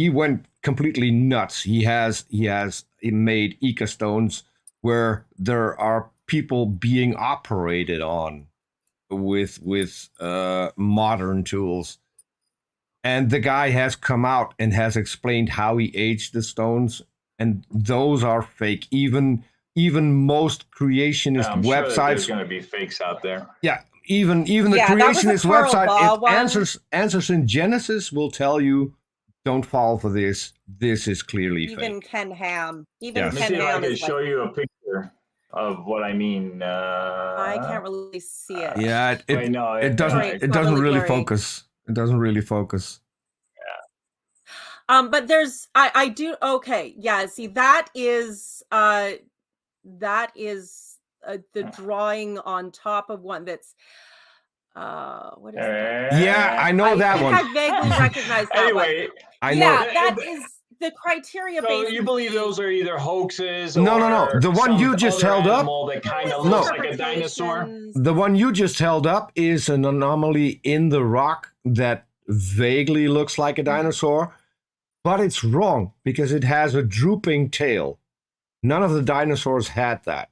[SPEAKER 1] went completely nuts. He made Ica stones where there are people being operated on with modern tools, and the guy has come out and has explained how he aged the stones, and those are fake. Even most creationist websites,
[SPEAKER 3] sure there's going to be fakes out there.
[SPEAKER 1] Yeah, even the creationist website, answers in Genesis will tell you, don't fall for this. This is clearly fake.
[SPEAKER 2] Even Ken Ham.
[SPEAKER 3] Ken Ham. Let me see if I can show you a picture of what I mean.
[SPEAKER 2] I can't really see it.
[SPEAKER 1] Yeah, it doesn't really focus. It doesn't really focus.
[SPEAKER 2] Yeah. But there's I do okay. Yeah, see that is the drawing on top of one that's what is that?
[SPEAKER 1] Yeah, I know that one.
[SPEAKER 2] I vaguely recognize that
[SPEAKER 3] anyway,
[SPEAKER 2] one.
[SPEAKER 1] I know.
[SPEAKER 2] Yeah, that is the criteria.
[SPEAKER 3] So you believe those are either hoaxes?
[SPEAKER 1] No. The one you just held up,
[SPEAKER 3] that kind of looks like a dinosaur.
[SPEAKER 1] The one you just held up is an anomaly in the rock that vaguely looks like a dinosaur, but it's wrong because it has a drooping tail. None of the dinosaurs had that,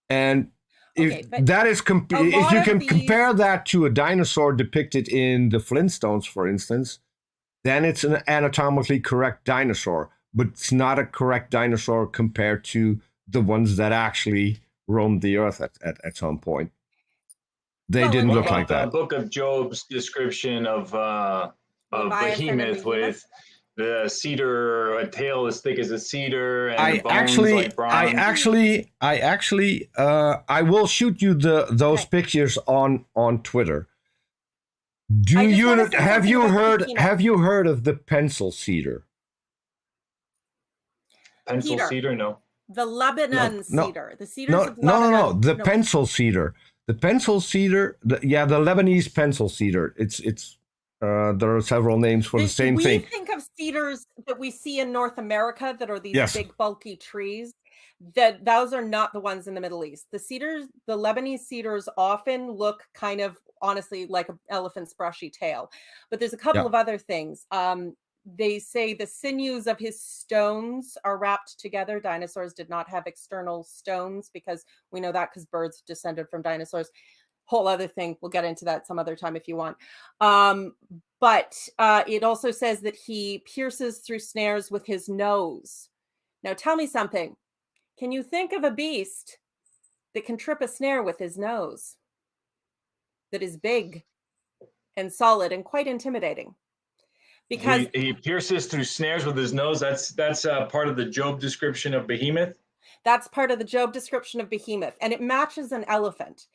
[SPEAKER 1] and if you can compare that to a dinosaur depicted in the Flintstones, for instance, then it's an anatomically correct dinosaur, but it's not a correct dinosaur compared to the ones that actually roamed the earth at some point. They didn't look like that.
[SPEAKER 3] The Book of Job's description of Behemoth with the cedar, a tail as thick as a cedar, and bones like bronze.
[SPEAKER 1] I will shoot you those pictures on Twitter. Have you heard of the pencil cedar?
[SPEAKER 3] Pencil cedar, no.
[SPEAKER 2] The Lebanon cedar. The cedars of Lebanon.
[SPEAKER 1] No. The pencil cedar. The pencil cedar. The Lebanese pencil cedar. It's there are several names for the same thing.
[SPEAKER 2] We think of cedars that we see in North America that are these big bulky trees. Those are not the ones in the Middle East. The Lebanese cedars often look kind of honestly like an elephant's brushy tail. But there's a couple of other things. They say the sinews of his stones are wrapped together. Dinosaurs did not have external stones because we know that because birds descended from dinosaurs. Whole other thing. We'll get into that some other time if you want. But it also says that he pierces through snares with his nose. Now tell me something. Can you think of a beast that can trip a snare with his nose? That is big and solid and quite intimidating. Because
[SPEAKER 3] he pierces through snares with his nose. That's part of the Job description of Behemoth.
[SPEAKER 2] That's part of the Job description of Behemoth, and it matches an elephant.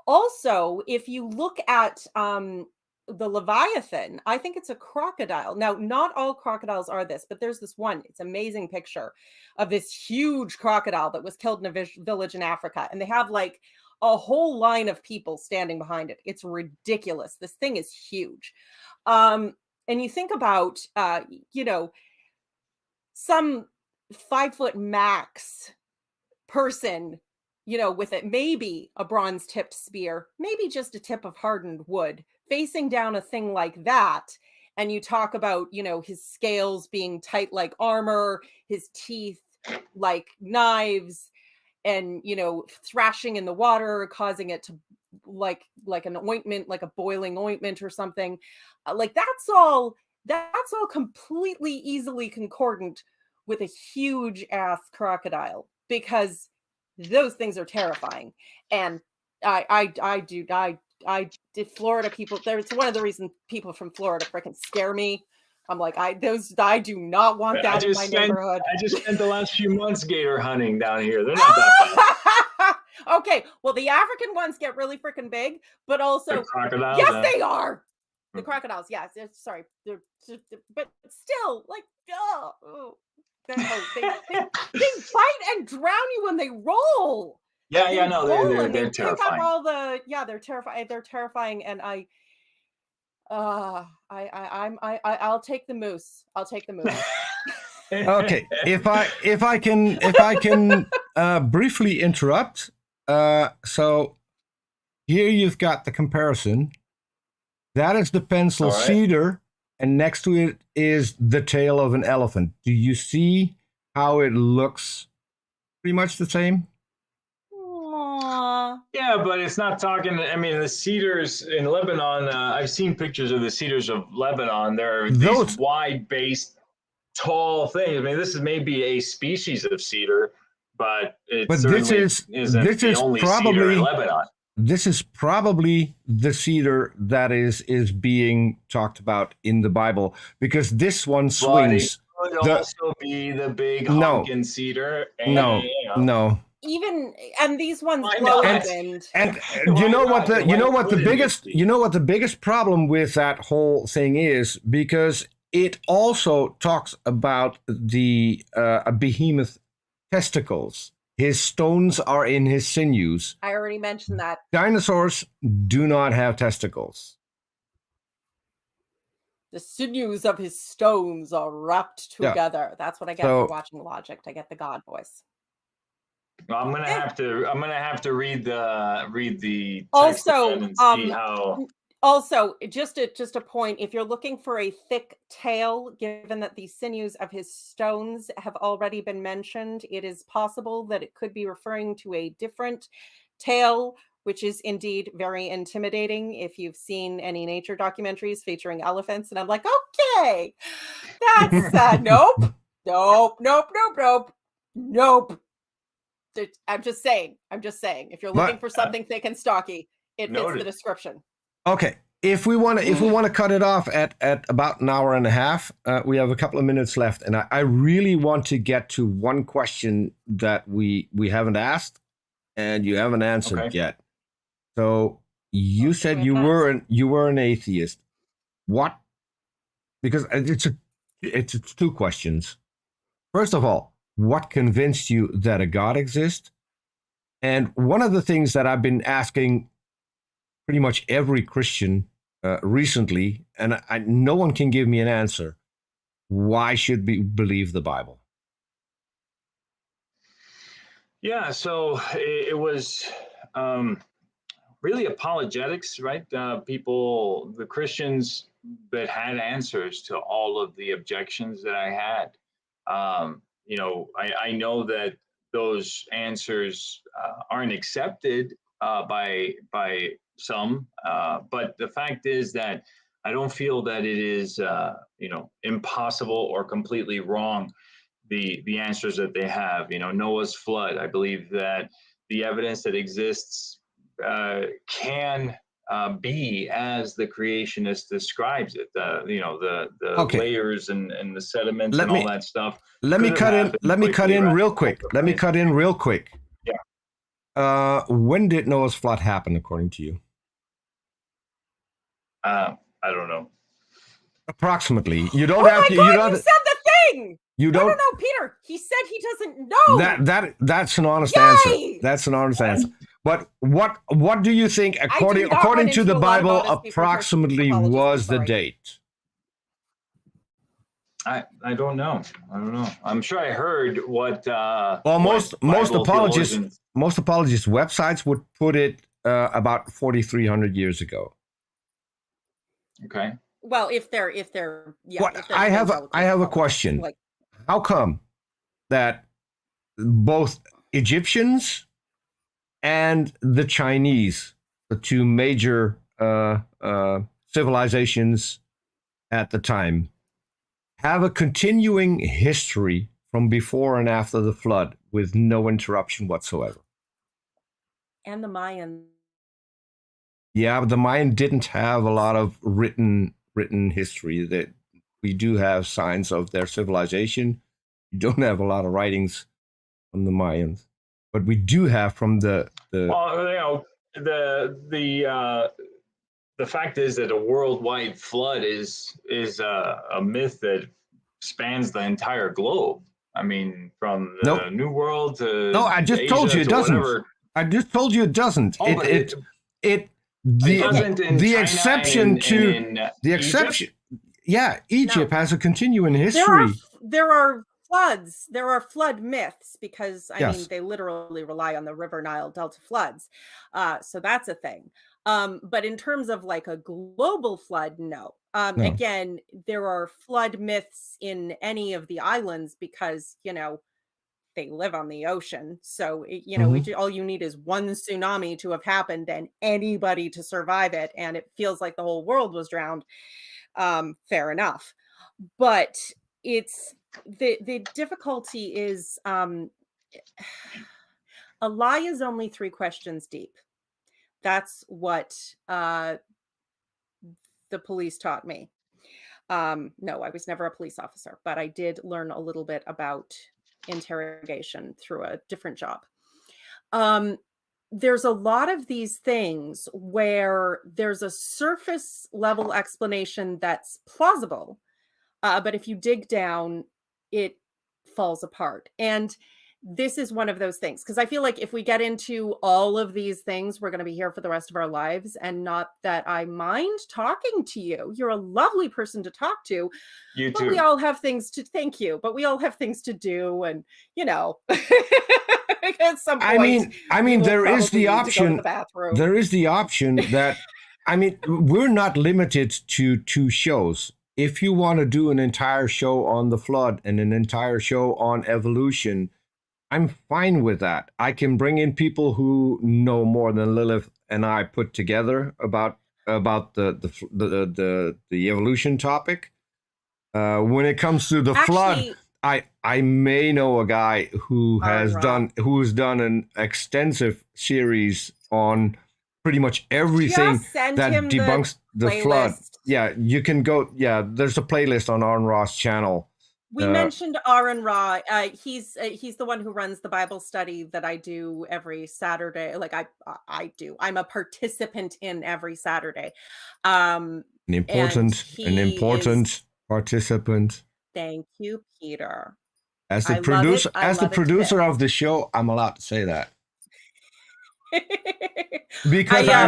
[SPEAKER 2] Also, if you look at the Leviathan, I think it's a crocodile. Now, not all crocodiles are this, but there's this one. It's an amazing picture of this huge crocodile that was killed in a village in Africa, and they have like a whole line of people standing behind it. It's ridiculous. This thing is huge. And you think about, some 5 foot max person, with it, maybe a bronze tipped spear, maybe just a tip of hardened wood, facing down a thing like that. And you talk about, his scales being tight like armor, his teeth like knives, and, thrashing in the water, causing it to like an ointment, like a boiling ointment or something. Like that's all completely easily concordant with a huge ass crocodile, because those things are terrifying. And I did Florida people. It's one of the reasons people from Florida freaking scare me. I'm like, I do not want that in my neighborhood.
[SPEAKER 3] I just spent the last few months gator hunting down here. They're not that bad.
[SPEAKER 2] Okay, well, the African ones get really freaking big, but also
[SPEAKER 3] the crocodiles.
[SPEAKER 2] Yes, they are. The crocodiles, yes. Sorry, but still, like, they bite and drown you when they roll.
[SPEAKER 3] Yeah, no, they're terrifying.
[SPEAKER 2] They're terrifying. They're terrifying, and I'll take the moose. I'll take the moose.
[SPEAKER 1] Okay, if I can briefly interrupt. So here you've got the comparison. That is the pencil cedar, and next to it is the tail of an elephant. Do you see how it looks pretty much the same?
[SPEAKER 2] Aww.
[SPEAKER 3] Yeah, but it's not talking. I mean, the cedars in Lebanon, I've seen pictures of the cedars of Lebanon. They're these wide-based, tall things. I mean, this is maybe a species of cedar, but this is
[SPEAKER 1] probably
[SPEAKER 3] cedar in Lebanon.
[SPEAKER 1] This is probably the cedar that is being talked about in the Bible, because this one swings.
[SPEAKER 3] But it could also be the big honkin' cedar.
[SPEAKER 1] No.
[SPEAKER 2] And these ones blow in the wind.
[SPEAKER 1] And you know what the biggest problem with that whole thing is, because it also talks about the a behemoth testicles. His stones are in his sinews.
[SPEAKER 2] I already mentioned that.
[SPEAKER 1] Dinosaurs do not have testicles.
[SPEAKER 2] The sinews of his stones are wrapped together. Yeah. That's what I get for watching Logic. I get the God voice.
[SPEAKER 3] Well, I'm gonna have to read the text again and see how.
[SPEAKER 2] Also, just a point, if you're looking for a thick tail, given that the sinews of his stones have already been mentioned, it is possible that it could be referring to a different tail, which is indeed very intimidating if you've seen any nature documentaries featuring elephants. And I'm like, okay, that's nope. I'm just saying, if you're looking for something thick and stocky, it fits the description.
[SPEAKER 1] Okay, if we want to cut it off at about an hour and a half, we have a couple of minutes left, and I really want to get to one question that we haven't asked and you haven't answered yet. So you said you were an atheist. What? Because it's two questions. First of all, what convinced you that a God exists? And one of the things that I've been asking pretty much every Christian recently, and no one can give me an answer. Why should we believe the Bible?
[SPEAKER 3] Yeah, so it was really apologetics, right? The Christians that had answers to all of the objections that I had. I know that those answers aren't accepted by some, but the fact is that I don't feel that it is impossible or completely wrong, the answers that they have. Noah's flood, I believe that the evidence that exists can be as the creationist describes it. The layers and the sediments and all that stuff.
[SPEAKER 1] Let me cut in real quick. Yeah. When did Noah's flood happen, according to you?
[SPEAKER 3] I don't know.
[SPEAKER 1] Approximately. You don't have to.
[SPEAKER 2] You said the thing.
[SPEAKER 1] You don't.
[SPEAKER 2] No, Peter. He said he doesn't know.
[SPEAKER 1] That's an honest answer. That's an honest answer. But what do you think, according to the Bible, approximately was the date?
[SPEAKER 3] I don't know. I don't know. I'm sure I heard what.
[SPEAKER 1] Well,
[SPEAKER 3] what
[SPEAKER 1] most
[SPEAKER 3] Bible
[SPEAKER 1] apologists
[SPEAKER 3] theologians-
[SPEAKER 1] websites would put it about 4,300 years ago.
[SPEAKER 3] Okay.
[SPEAKER 2] Well, if they're yeah,
[SPEAKER 1] Well,
[SPEAKER 2] if they're
[SPEAKER 1] I have a
[SPEAKER 2] apologists,
[SPEAKER 1] question.
[SPEAKER 2] like,
[SPEAKER 1] How come that both Egyptians and the Chinese, the two major civilizations at the time, have a continuing history from before and after the flood with no interruption whatsoever?
[SPEAKER 2] and the Mayans.
[SPEAKER 1] Yeah, but the Mayan didn't have a lot of written history. That we do have signs of their civilization. We don't have a lot of writings from the Mayans, but we do have from the
[SPEAKER 3] Well, you know, the fact is that a worldwide flood is a myth that spans the entire globe. I mean, from the
[SPEAKER 1] Nope.
[SPEAKER 3] New World to
[SPEAKER 1] No, I just
[SPEAKER 3] Asia
[SPEAKER 1] told you it
[SPEAKER 3] to
[SPEAKER 1] doesn't.
[SPEAKER 3] whatever.
[SPEAKER 1] I just told you it doesn't.
[SPEAKER 3] Oh, but it doesn't in
[SPEAKER 1] the
[SPEAKER 3] China
[SPEAKER 1] exception
[SPEAKER 3] and
[SPEAKER 1] to
[SPEAKER 3] in
[SPEAKER 1] the
[SPEAKER 3] Egypt?
[SPEAKER 1] exception. Yeah, Egypt
[SPEAKER 2] No.
[SPEAKER 1] has a continuing history.
[SPEAKER 2] There are floods. There are flood myths because I mean
[SPEAKER 1] Yes.
[SPEAKER 2] they literally rely on the River Nile Delta floods, so that's a thing. But in terms of like a global flood, no.
[SPEAKER 1] No.
[SPEAKER 2] Again, there are flood myths in any of the islands because they live on the ocean. So all you need is one tsunami to have happened and anybody to survive it, and it feels like the whole world was drowned. Fair enough. But it's the difficulty is a lie is only 3 questions deep. That's what the police taught me. No, I was never a police officer, but I did learn a little bit about interrogation through a different job. There's a lot of these things where there's a surface level explanation that's plausible, but if you dig down, it falls apart. And this is one of those things because I feel like if we get into all of these things, we're going to be here for the rest of our lives. And not that I mind talking to you. You're a lovely person to talk to.
[SPEAKER 3] You
[SPEAKER 2] but
[SPEAKER 3] too.
[SPEAKER 2] we all have things to thank you, but we all have things to do. And, at some point,
[SPEAKER 1] I mean, there is the option.
[SPEAKER 2] The bathroom.
[SPEAKER 1] There is the option that, I mean, we're not limited to 2 shows. If you want to do an entire show on the flood and an entire show on evolution, I'm fine with that. I can bring in people who know more than Lilith and I put together about the evolution topic. When it comes to the flood, I may know a guy who has done an extensive series on pretty much everything that debunks the flood. Yeah, you can go. Yeah, there's a playlist on Aaron Ross' channel.
[SPEAKER 2] We mentioned Aaron Ra. He's the one who runs the Bible study that I do every Saturday. Like I do. I'm a participant in every Saturday. An important
[SPEAKER 1] participant.
[SPEAKER 2] Thank you, Peter.
[SPEAKER 1] As the producer of the show, I'm allowed to say that. Because I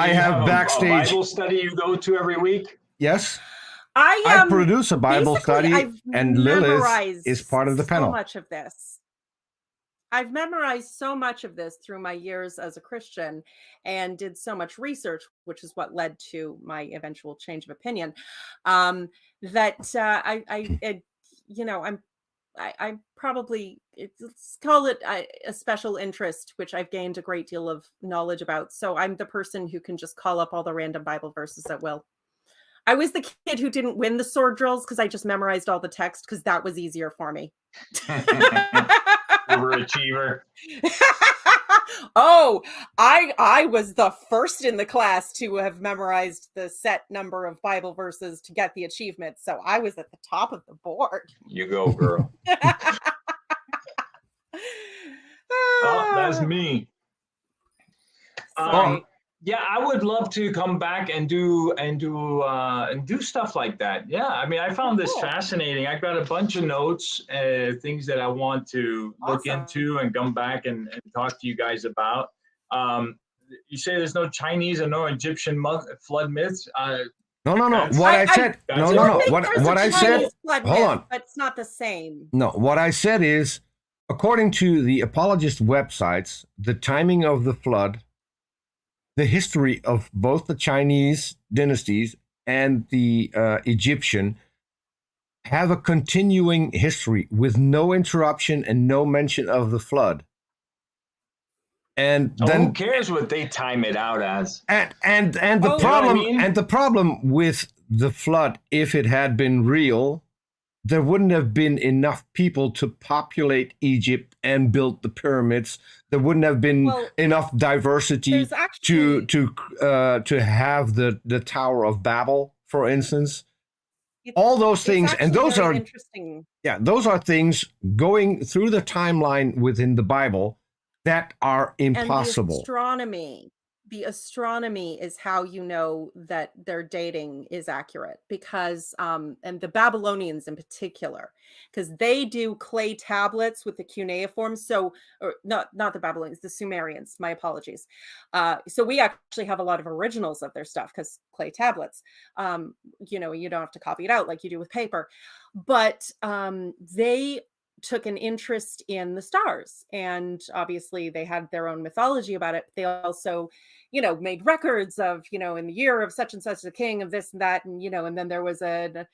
[SPEAKER 1] have backstage
[SPEAKER 3] a Bible study you go to every week.
[SPEAKER 1] Yes. I produce a Bible study, and Lilith is part of the panel.
[SPEAKER 2] So much of this. I've memorized so much of this through my years as a Christian and did so much research, which is what led to my eventual change of opinion. I probably, let's call it a special interest, which I've gained a great deal of knowledge about. So I'm the person who can just call up all the random Bible verses at will. I was the kid who didn't win the sword drills because I just memorized all the text because that was easier for me.
[SPEAKER 3] Overachiever.
[SPEAKER 2] Oh, I was the first in the class to have memorized the set number of Bible verses to get the achievement. So I was at the top of the board.
[SPEAKER 3] You go, girl. Oh, that's me. Yeah, I would love to come back and do stuff like that. Yeah, I mean, I found this fascinating. I've got a bunch of notes, things that I want to look into and come back and talk to you guys about. You say there's no Chinese and no Egyptian flood myths.
[SPEAKER 1] No.
[SPEAKER 3] That's-
[SPEAKER 1] What I said.
[SPEAKER 3] that's
[SPEAKER 1] No.
[SPEAKER 3] it.
[SPEAKER 1] What I said.
[SPEAKER 2] Hold
[SPEAKER 1] Hold on.
[SPEAKER 2] but it's not the same.
[SPEAKER 1] No. What I said is, according to the apologist websites, the timing of the flood, the history of both the Chinese dynasties and the Egyptian have a continuing history with no interruption and no mention of the flood. And
[SPEAKER 3] So
[SPEAKER 1] then
[SPEAKER 3] who cares what they time it out as?
[SPEAKER 1] and the
[SPEAKER 2] Oh, you know
[SPEAKER 1] problem
[SPEAKER 3] what I mean?
[SPEAKER 1] and the problem with the flood, if it had been real, there wouldn't have been enough people to populate Egypt and build the pyramids. There wouldn't have been enough diversity
[SPEAKER 2] There's actually,
[SPEAKER 1] to have the Tower of Babel, for instance. All those things,
[SPEAKER 2] it's
[SPEAKER 1] and
[SPEAKER 2] actually
[SPEAKER 1] those
[SPEAKER 2] very
[SPEAKER 1] are
[SPEAKER 2] interesting.
[SPEAKER 1] yeah, those are things going through the timeline within the Bible that are impossible.
[SPEAKER 2] And the astronomy is how you know that their dating is accurate, because and the Babylonians in particular, because they do clay tablets with the cuneiform. So, or not the Babylonians, the Sumerians, my apologies. So we actually have a lot of originals of their stuff, because clay tablets, you know, you don't have to copy it out like you do with paper. But they took an interest in the stars, and obviously they had their own mythology about it. They also, you know, made records of, you know, in the year of such and such the king of this and that, and you know, and then there was an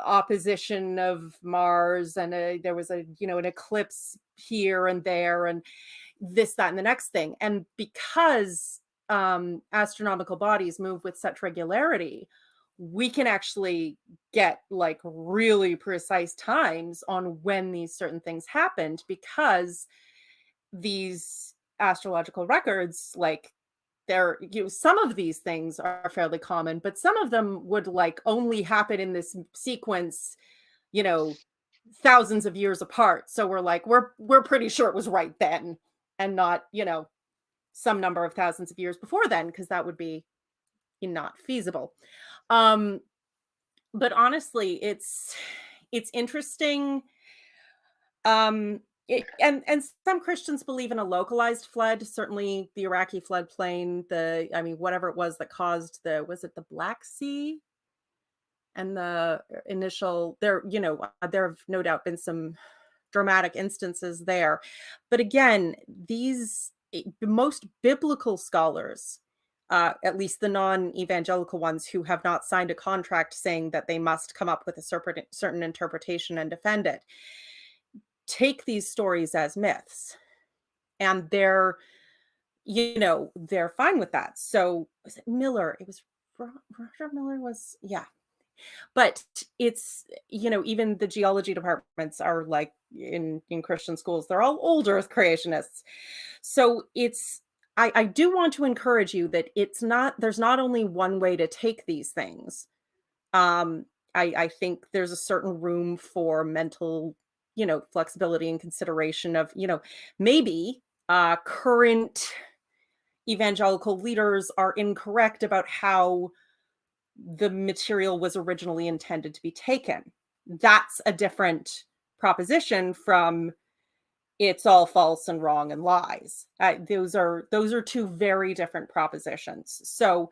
[SPEAKER 2] opposition of Mars, and there was a, you know, an eclipse here and there, and this, that, and the next thing. And because astronomical bodies move with such regularity, we can actually get like really precise times on when these certain things happened, because these astrological records, like, they're, you know, some of these things are fairly common, but some of them would like only happen in this sequence, you know, thousands of years apart. So we're like, we're pretty sure it was right then, and not, you know, some number of thousands of years before then, because that would be not feasible. But honestly, it's interesting. And some Christians believe in a localized flood. Certainly, the Iraqi floodplain. I mean, whatever it was that caused was it the Black Sea? And the initial there, you know, there have no doubt been some dramatic instances there. But again, most biblical scholars, at least the non-evangelical ones who have not signed a contract saying that they must come up with a certain interpretation and defend it, take these stories as myths, and they're, you know, they're fine with that. So was it Miller? It was Roger Miller was, yeah. But it's, you know, even the geology departments are like in Christian schools, they're all old earth creationists. So I do want to encourage you that there's not only one way to take these things. I think there's a certain room for mental, you know, flexibility and consideration of, you know, maybe current evangelical leaders are incorrect about how the material was originally intended to be taken. That's a different proposition from it's all false and wrong and lies. Those are two very different propositions. So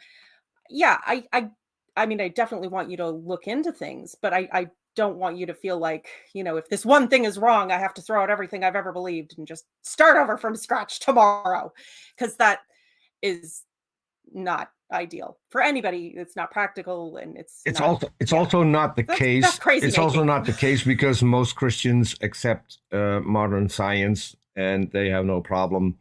[SPEAKER 2] yeah, I mean, I definitely want you to look into things, but I don't want you to feel like, you know, if this one thing is wrong, I have to throw out everything I've ever believed and just start over from scratch tomorrow, because that is not ideal for anybody. It's not practical, and it's
[SPEAKER 1] also not the case.
[SPEAKER 2] That's crazy.
[SPEAKER 1] It's also not the case because most Christians accept modern science, and they have no problem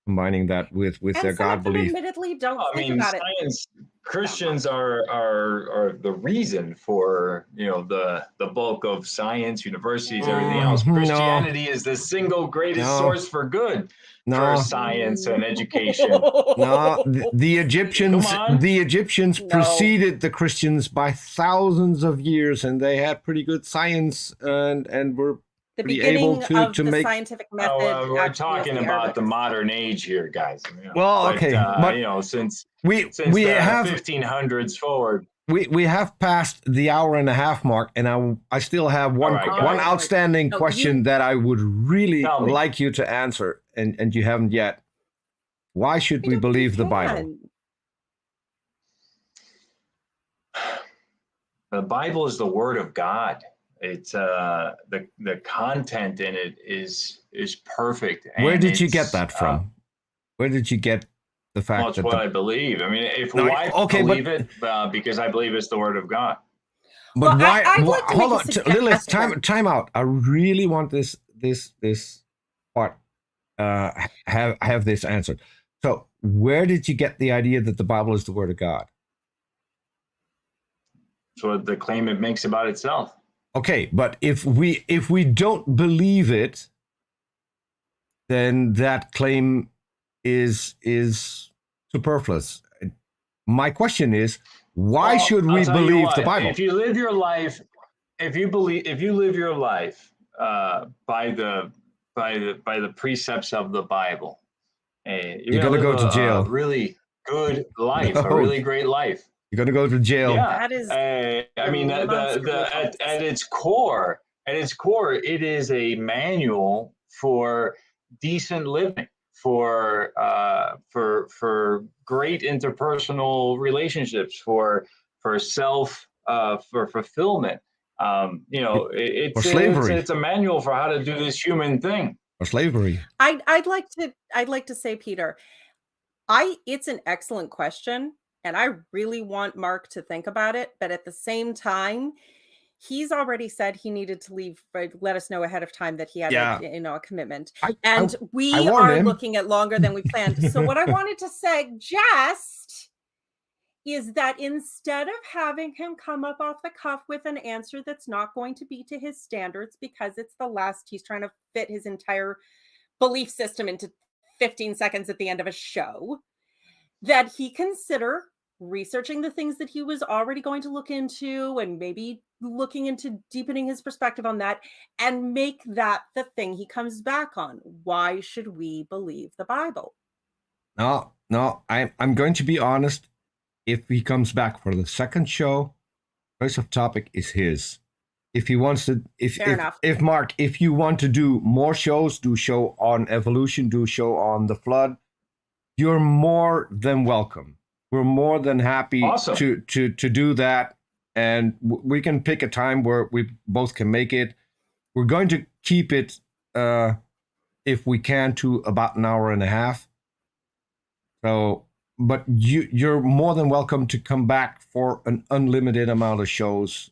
[SPEAKER 1] combining that with their God belief.
[SPEAKER 2] Admittedly, don't think about
[SPEAKER 3] science, it. Christians are the reason for, you know, the bulk of science, universities, everything else. Christianity is the single greatest source for good. For science and education.
[SPEAKER 1] No, the Egyptians preceded the Christians by thousands of years, and they had pretty good science and were pretty able to make
[SPEAKER 2] scientific method.
[SPEAKER 3] We're talking about the modern age here, guys. You know,
[SPEAKER 1] well, okay,
[SPEAKER 3] but you know, since we have 1500s forward.
[SPEAKER 1] We have passed the hour and a half mark, and I still have one outstanding question that I would really like you to answer, and you haven't yet. Why should we believe the Bible?
[SPEAKER 3] The Bible is the Word of God. It's the content in it is perfect.
[SPEAKER 1] Where
[SPEAKER 3] and
[SPEAKER 1] did you get
[SPEAKER 3] it's,
[SPEAKER 1] that from? Where did you get the fact
[SPEAKER 3] Well, it's
[SPEAKER 1] that
[SPEAKER 3] what I believe. I mean,
[SPEAKER 1] No,
[SPEAKER 3] why
[SPEAKER 1] okay,
[SPEAKER 3] believe it? Because I believe it's the Word of God.
[SPEAKER 1] But
[SPEAKER 2] Well,
[SPEAKER 1] why?
[SPEAKER 2] I'd like to
[SPEAKER 1] hold
[SPEAKER 2] make a
[SPEAKER 1] on,
[SPEAKER 2] suggestion.
[SPEAKER 1] Lilith. Time out. I really want this part. Have this answered. So, where did you get the idea that the Bible is the Word of God?
[SPEAKER 3] That's what the claim it makes about itself.
[SPEAKER 1] Okay, but if we don't believe it, then that claim is superfluous. My question is, why should we believe the Bible?
[SPEAKER 3] If you live your life, if you live your life by the precepts of the Bible, you're
[SPEAKER 1] gonna go to jail.
[SPEAKER 3] A really good life,
[SPEAKER 1] No.
[SPEAKER 3] a really great life.
[SPEAKER 1] You're gonna go to jail.
[SPEAKER 3] Yeah,
[SPEAKER 2] That is
[SPEAKER 3] I mean, at its core, it is a manual for decent living, for great interpersonal relationships, for fulfillment.
[SPEAKER 1] For slavery.
[SPEAKER 3] It's a manual for how to do this human thing.
[SPEAKER 1] Or slavery.
[SPEAKER 2] I'd like to say, Peter, it's an excellent question, and I really want Mark to think about it, but at the same time, he's already said he needed to leave, let us know ahead of time that he had a commitment. And we are looking at longer than we planned. So what I wanted to suggest is that instead of having him come up off the cuff with an answer that's not going to be to his standards, because it's the last, he's trying to fit his entire belief system into 15 seconds at the end of a show, that he consider researching the things that he was already going to look into and maybe looking into deepening his perspective on that and make that the thing he comes back on. Why should we believe the Bible?
[SPEAKER 1] No, I'm going to be honest. If he comes back for the second show, choice of topic is his. If he wants to, if Mark, if you want to do more shows, do show on evolution, do show on the flood, you're more than welcome. We're more than happy to do that, and we can pick a time where we both can make it. We're going to keep it, if we can, to about an hour and a half. So, but you're more than welcome to come back for an unlimited amount of shows.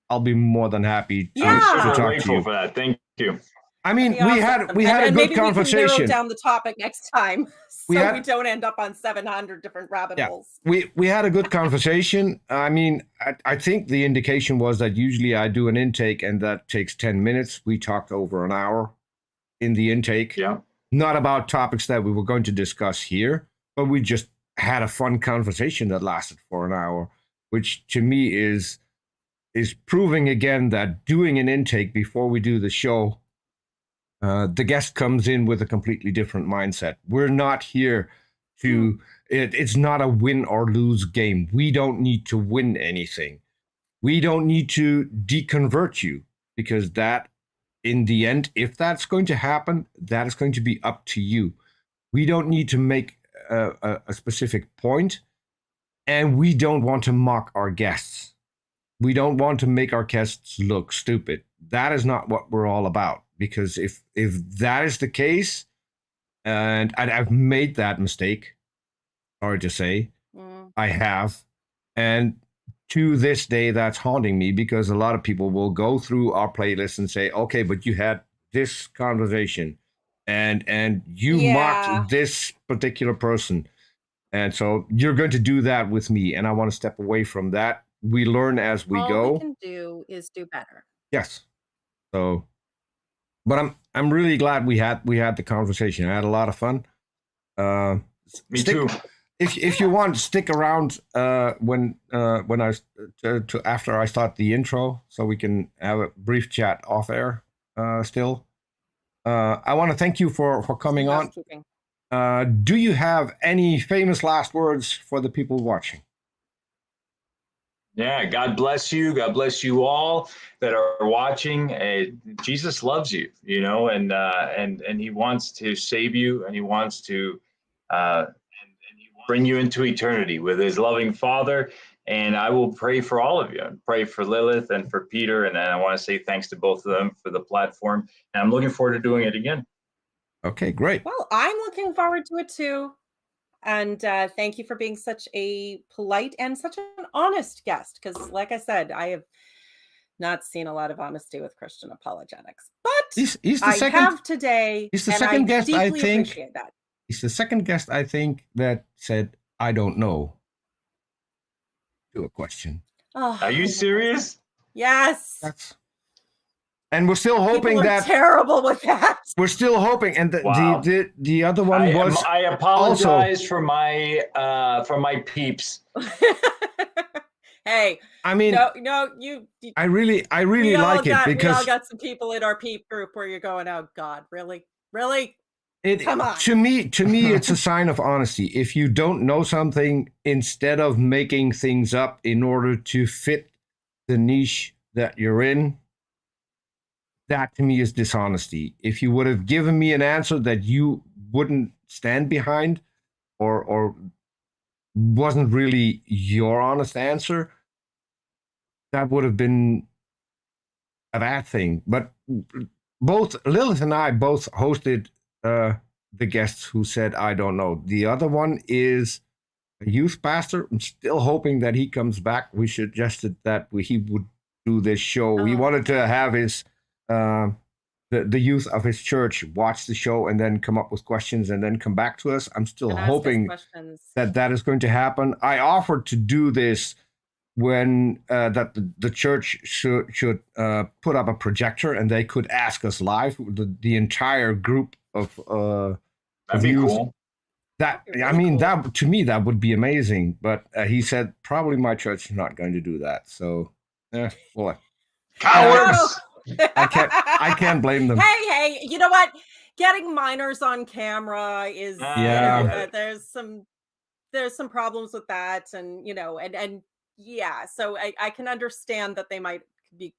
[SPEAKER 1] I'll be more than happy to talk to you.
[SPEAKER 3] For that. Thank you.
[SPEAKER 1] I mean, we had a good conversation.
[SPEAKER 2] We can narrow down the topic next time, so we don't end up on 700 different rabbit holes.
[SPEAKER 1] We had a good conversation. I mean, I think the indication was that usually I do an intake and that takes 10 minutes. We talked over an hour in the intake.
[SPEAKER 3] Yeah.
[SPEAKER 1] Not about topics that we were going to discuss here, but we just had a fun conversation that lasted for an hour, which to me is proving again that doing an intake before we do the show, the guest comes in with a completely different mindset. We're not here to, it's not a win or lose game. We don't need to win anything. We don't need to deconvert you, because that, in the end, if that's going to happen, that is going to be up to you. We don't need to make a specific point, and we don't want to mock our guests. We don't want to make our guests look stupid. That is not what we're all about. Because if that is the case, and I've made that mistake, sorry to say, I have, and to this day that's haunting me, because a lot of people will go through our playlist and say, okay, but you had this conversation, and you mocked this particular person, and so you're going to do that with me, and I want to step away from that. We learn as we go.
[SPEAKER 2] All we can do is do better.
[SPEAKER 1] Yes. So, but I'm really glad we had the conversation. I had a lot of fun.
[SPEAKER 3] Me too.
[SPEAKER 1] If you want, stick around when I after I start the intro, so we can have a brief chat off air. Still, I want to thank you for coming on. Do you have any famous last words for the people watching?
[SPEAKER 3] Yeah, God bless you. God bless you all that are watching. Jesus loves you, and He wants to save you, and He wants to bring you into eternity with His loving Father. And I will pray for all of you. Pray for Lilith and for Peter. And I want to say thanks to both of them for the platform. And I'm looking forward to doing it again.
[SPEAKER 1] Okay, great.
[SPEAKER 2] Well, I'm looking forward to it too. And thank you for being such a polite and such an honest guest. Because like I said, I have not seen a lot of honesty with Christian apologetics. But
[SPEAKER 1] He's the
[SPEAKER 2] I
[SPEAKER 1] second,
[SPEAKER 2] have today.
[SPEAKER 1] he's the
[SPEAKER 2] and
[SPEAKER 1] second guest, I
[SPEAKER 2] deeply
[SPEAKER 1] think.
[SPEAKER 2] appreciate that.
[SPEAKER 1] He's the second guest, I think, that said, I don't know, to a question.
[SPEAKER 2] Oh,
[SPEAKER 3] Are you serious?
[SPEAKER 2] yes.
[SPEAKER 1] And we're still hoping
[SPEAKER 2] People are
[SPEAKER 1] that
[SPEAKER 2] terrible with that.
[SPEAKER 1] we're still hoping, and
[SPEAKER 3] Wow.
[SPEAKER 1] the other one was
[SPEAKER 3] I apologize for my peeps.
[SPEAKER 2] Hey,
[SPEAKER 1] I mean,
[SPEAKER 2] no, you
[SPEAKER 1] I really like it because
[SPEAKER 2] we all got some people in our peep group where you're going, oh God, really? Come on.
[SPEAKER 1] To me, it's a sign of honesty. If you don't know something, instead of making things up in order to fit the niche that you're in, that to me is dishonesty. If you would have given me an answer that you wouldn't stand behind, or wasn't really your honest answer, that would have been a bad thing. But both Lilith and I both hosted the guests who said, I don't know. The other one is a youth pastor. I'm still hoping that he comes back. We suggested that he would do this show. He wanted to have his the youth of his church watch the show and then come up with questions and then come back to us. I'm still hoping that is going to happen. I offered to do this when that the church should put up a projector and they could ask us live, the entire group of
[SPEAKER 3] That'd be
[SPEAKER 1] youth.
[SPEAKER 3] cool.
[SPEAKER 1] That to me that would be amazing. But he said probably my church is not going to do that. So boy,
[SPEAKER 3] cowards.
[SPEAKER 1] I can't blame them.
[SPEAKER 2] Hey, you know what? Getting minors on camera is there's some problems with that, and yeah, so I can understand that they might be,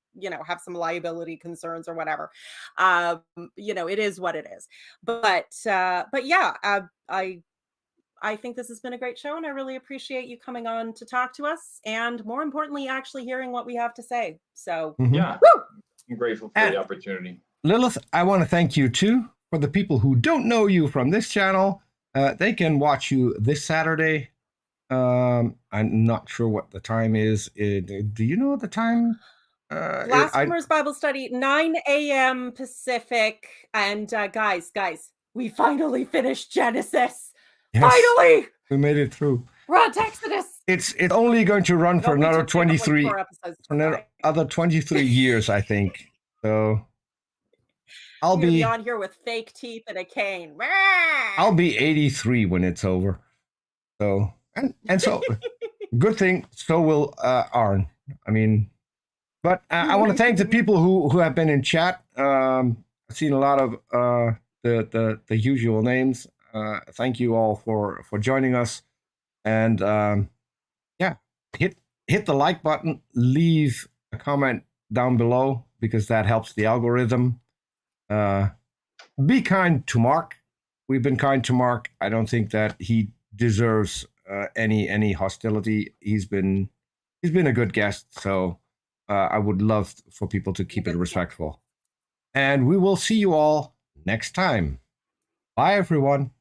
[SPEAKER 2] have some liability concerns or whatever. It is what it is. But yeah, I think this has been a great show, and I really appreciate you coming on to talk to us, and more importantly, actually hearing what we have to say. So
[SPEAKER 3] yeah,
[SPEAKER 2] woo!
[SPEAKER 3] I'm grateful for the opportunity.
[SPEAKER 1] Lilith, I want to thank you too. For the people who don't know you from this channel, they can watch you this Saturday. I'm not sure what the time is. Do you know the time?
[SPEAKER 2] Blasphemers Bible Study, 9 a.m. Pacific. And guys, we finally finished Genesis.
[SPEAKER 1] Yes,
[SPEAKER 2] finally,
[SPEAKER 1] we made it through.
[SPEAKER 2] We're on Exodus.
[SPEAKER 1] It's only going to run for another 23, other 23 years, I think. So I'll be
[SPEAKER 2] on here with fake teeth and a cane.
[SPEAKER 1] I'll be 83 when it's over. So and so good thing. So will Arn. I mean, but I want to thank the people who have been in chat. I've seen a lot of the usual names. Thank you all for joining us, and hit the like button, leave a comment down below because that helps the algorithm. Be kind to Marc. We've been kind to Marc. I don't think that he deserves any hostility. He's been a good guest, so I would love for people to keep it respectful. And we will see you all next time. Bye, everyone.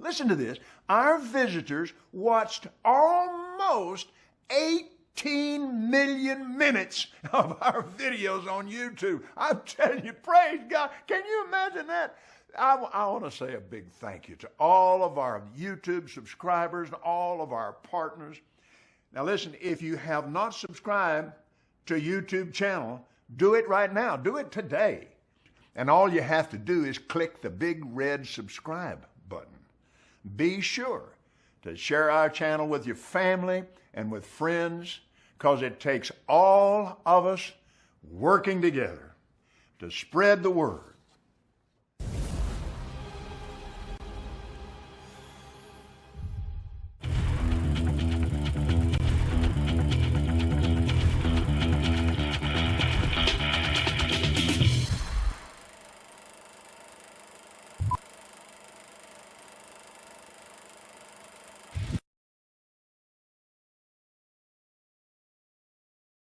[SPEAKER 4] Listen to this. Our visitors watched almost 18 million minutes of our videos on YouTube. I'm telling you, praise God. Can you imagine that? I want to say a big thank you to all of our YouTube subscribers and all of our partners. Now listen, if you have not subscribed to a YouTube channel, do it right now. Do it today. And all you have to do is click the big red subscribe button. Be sure to share our channel with your family and with friends, because it takes all of us working together to spread the word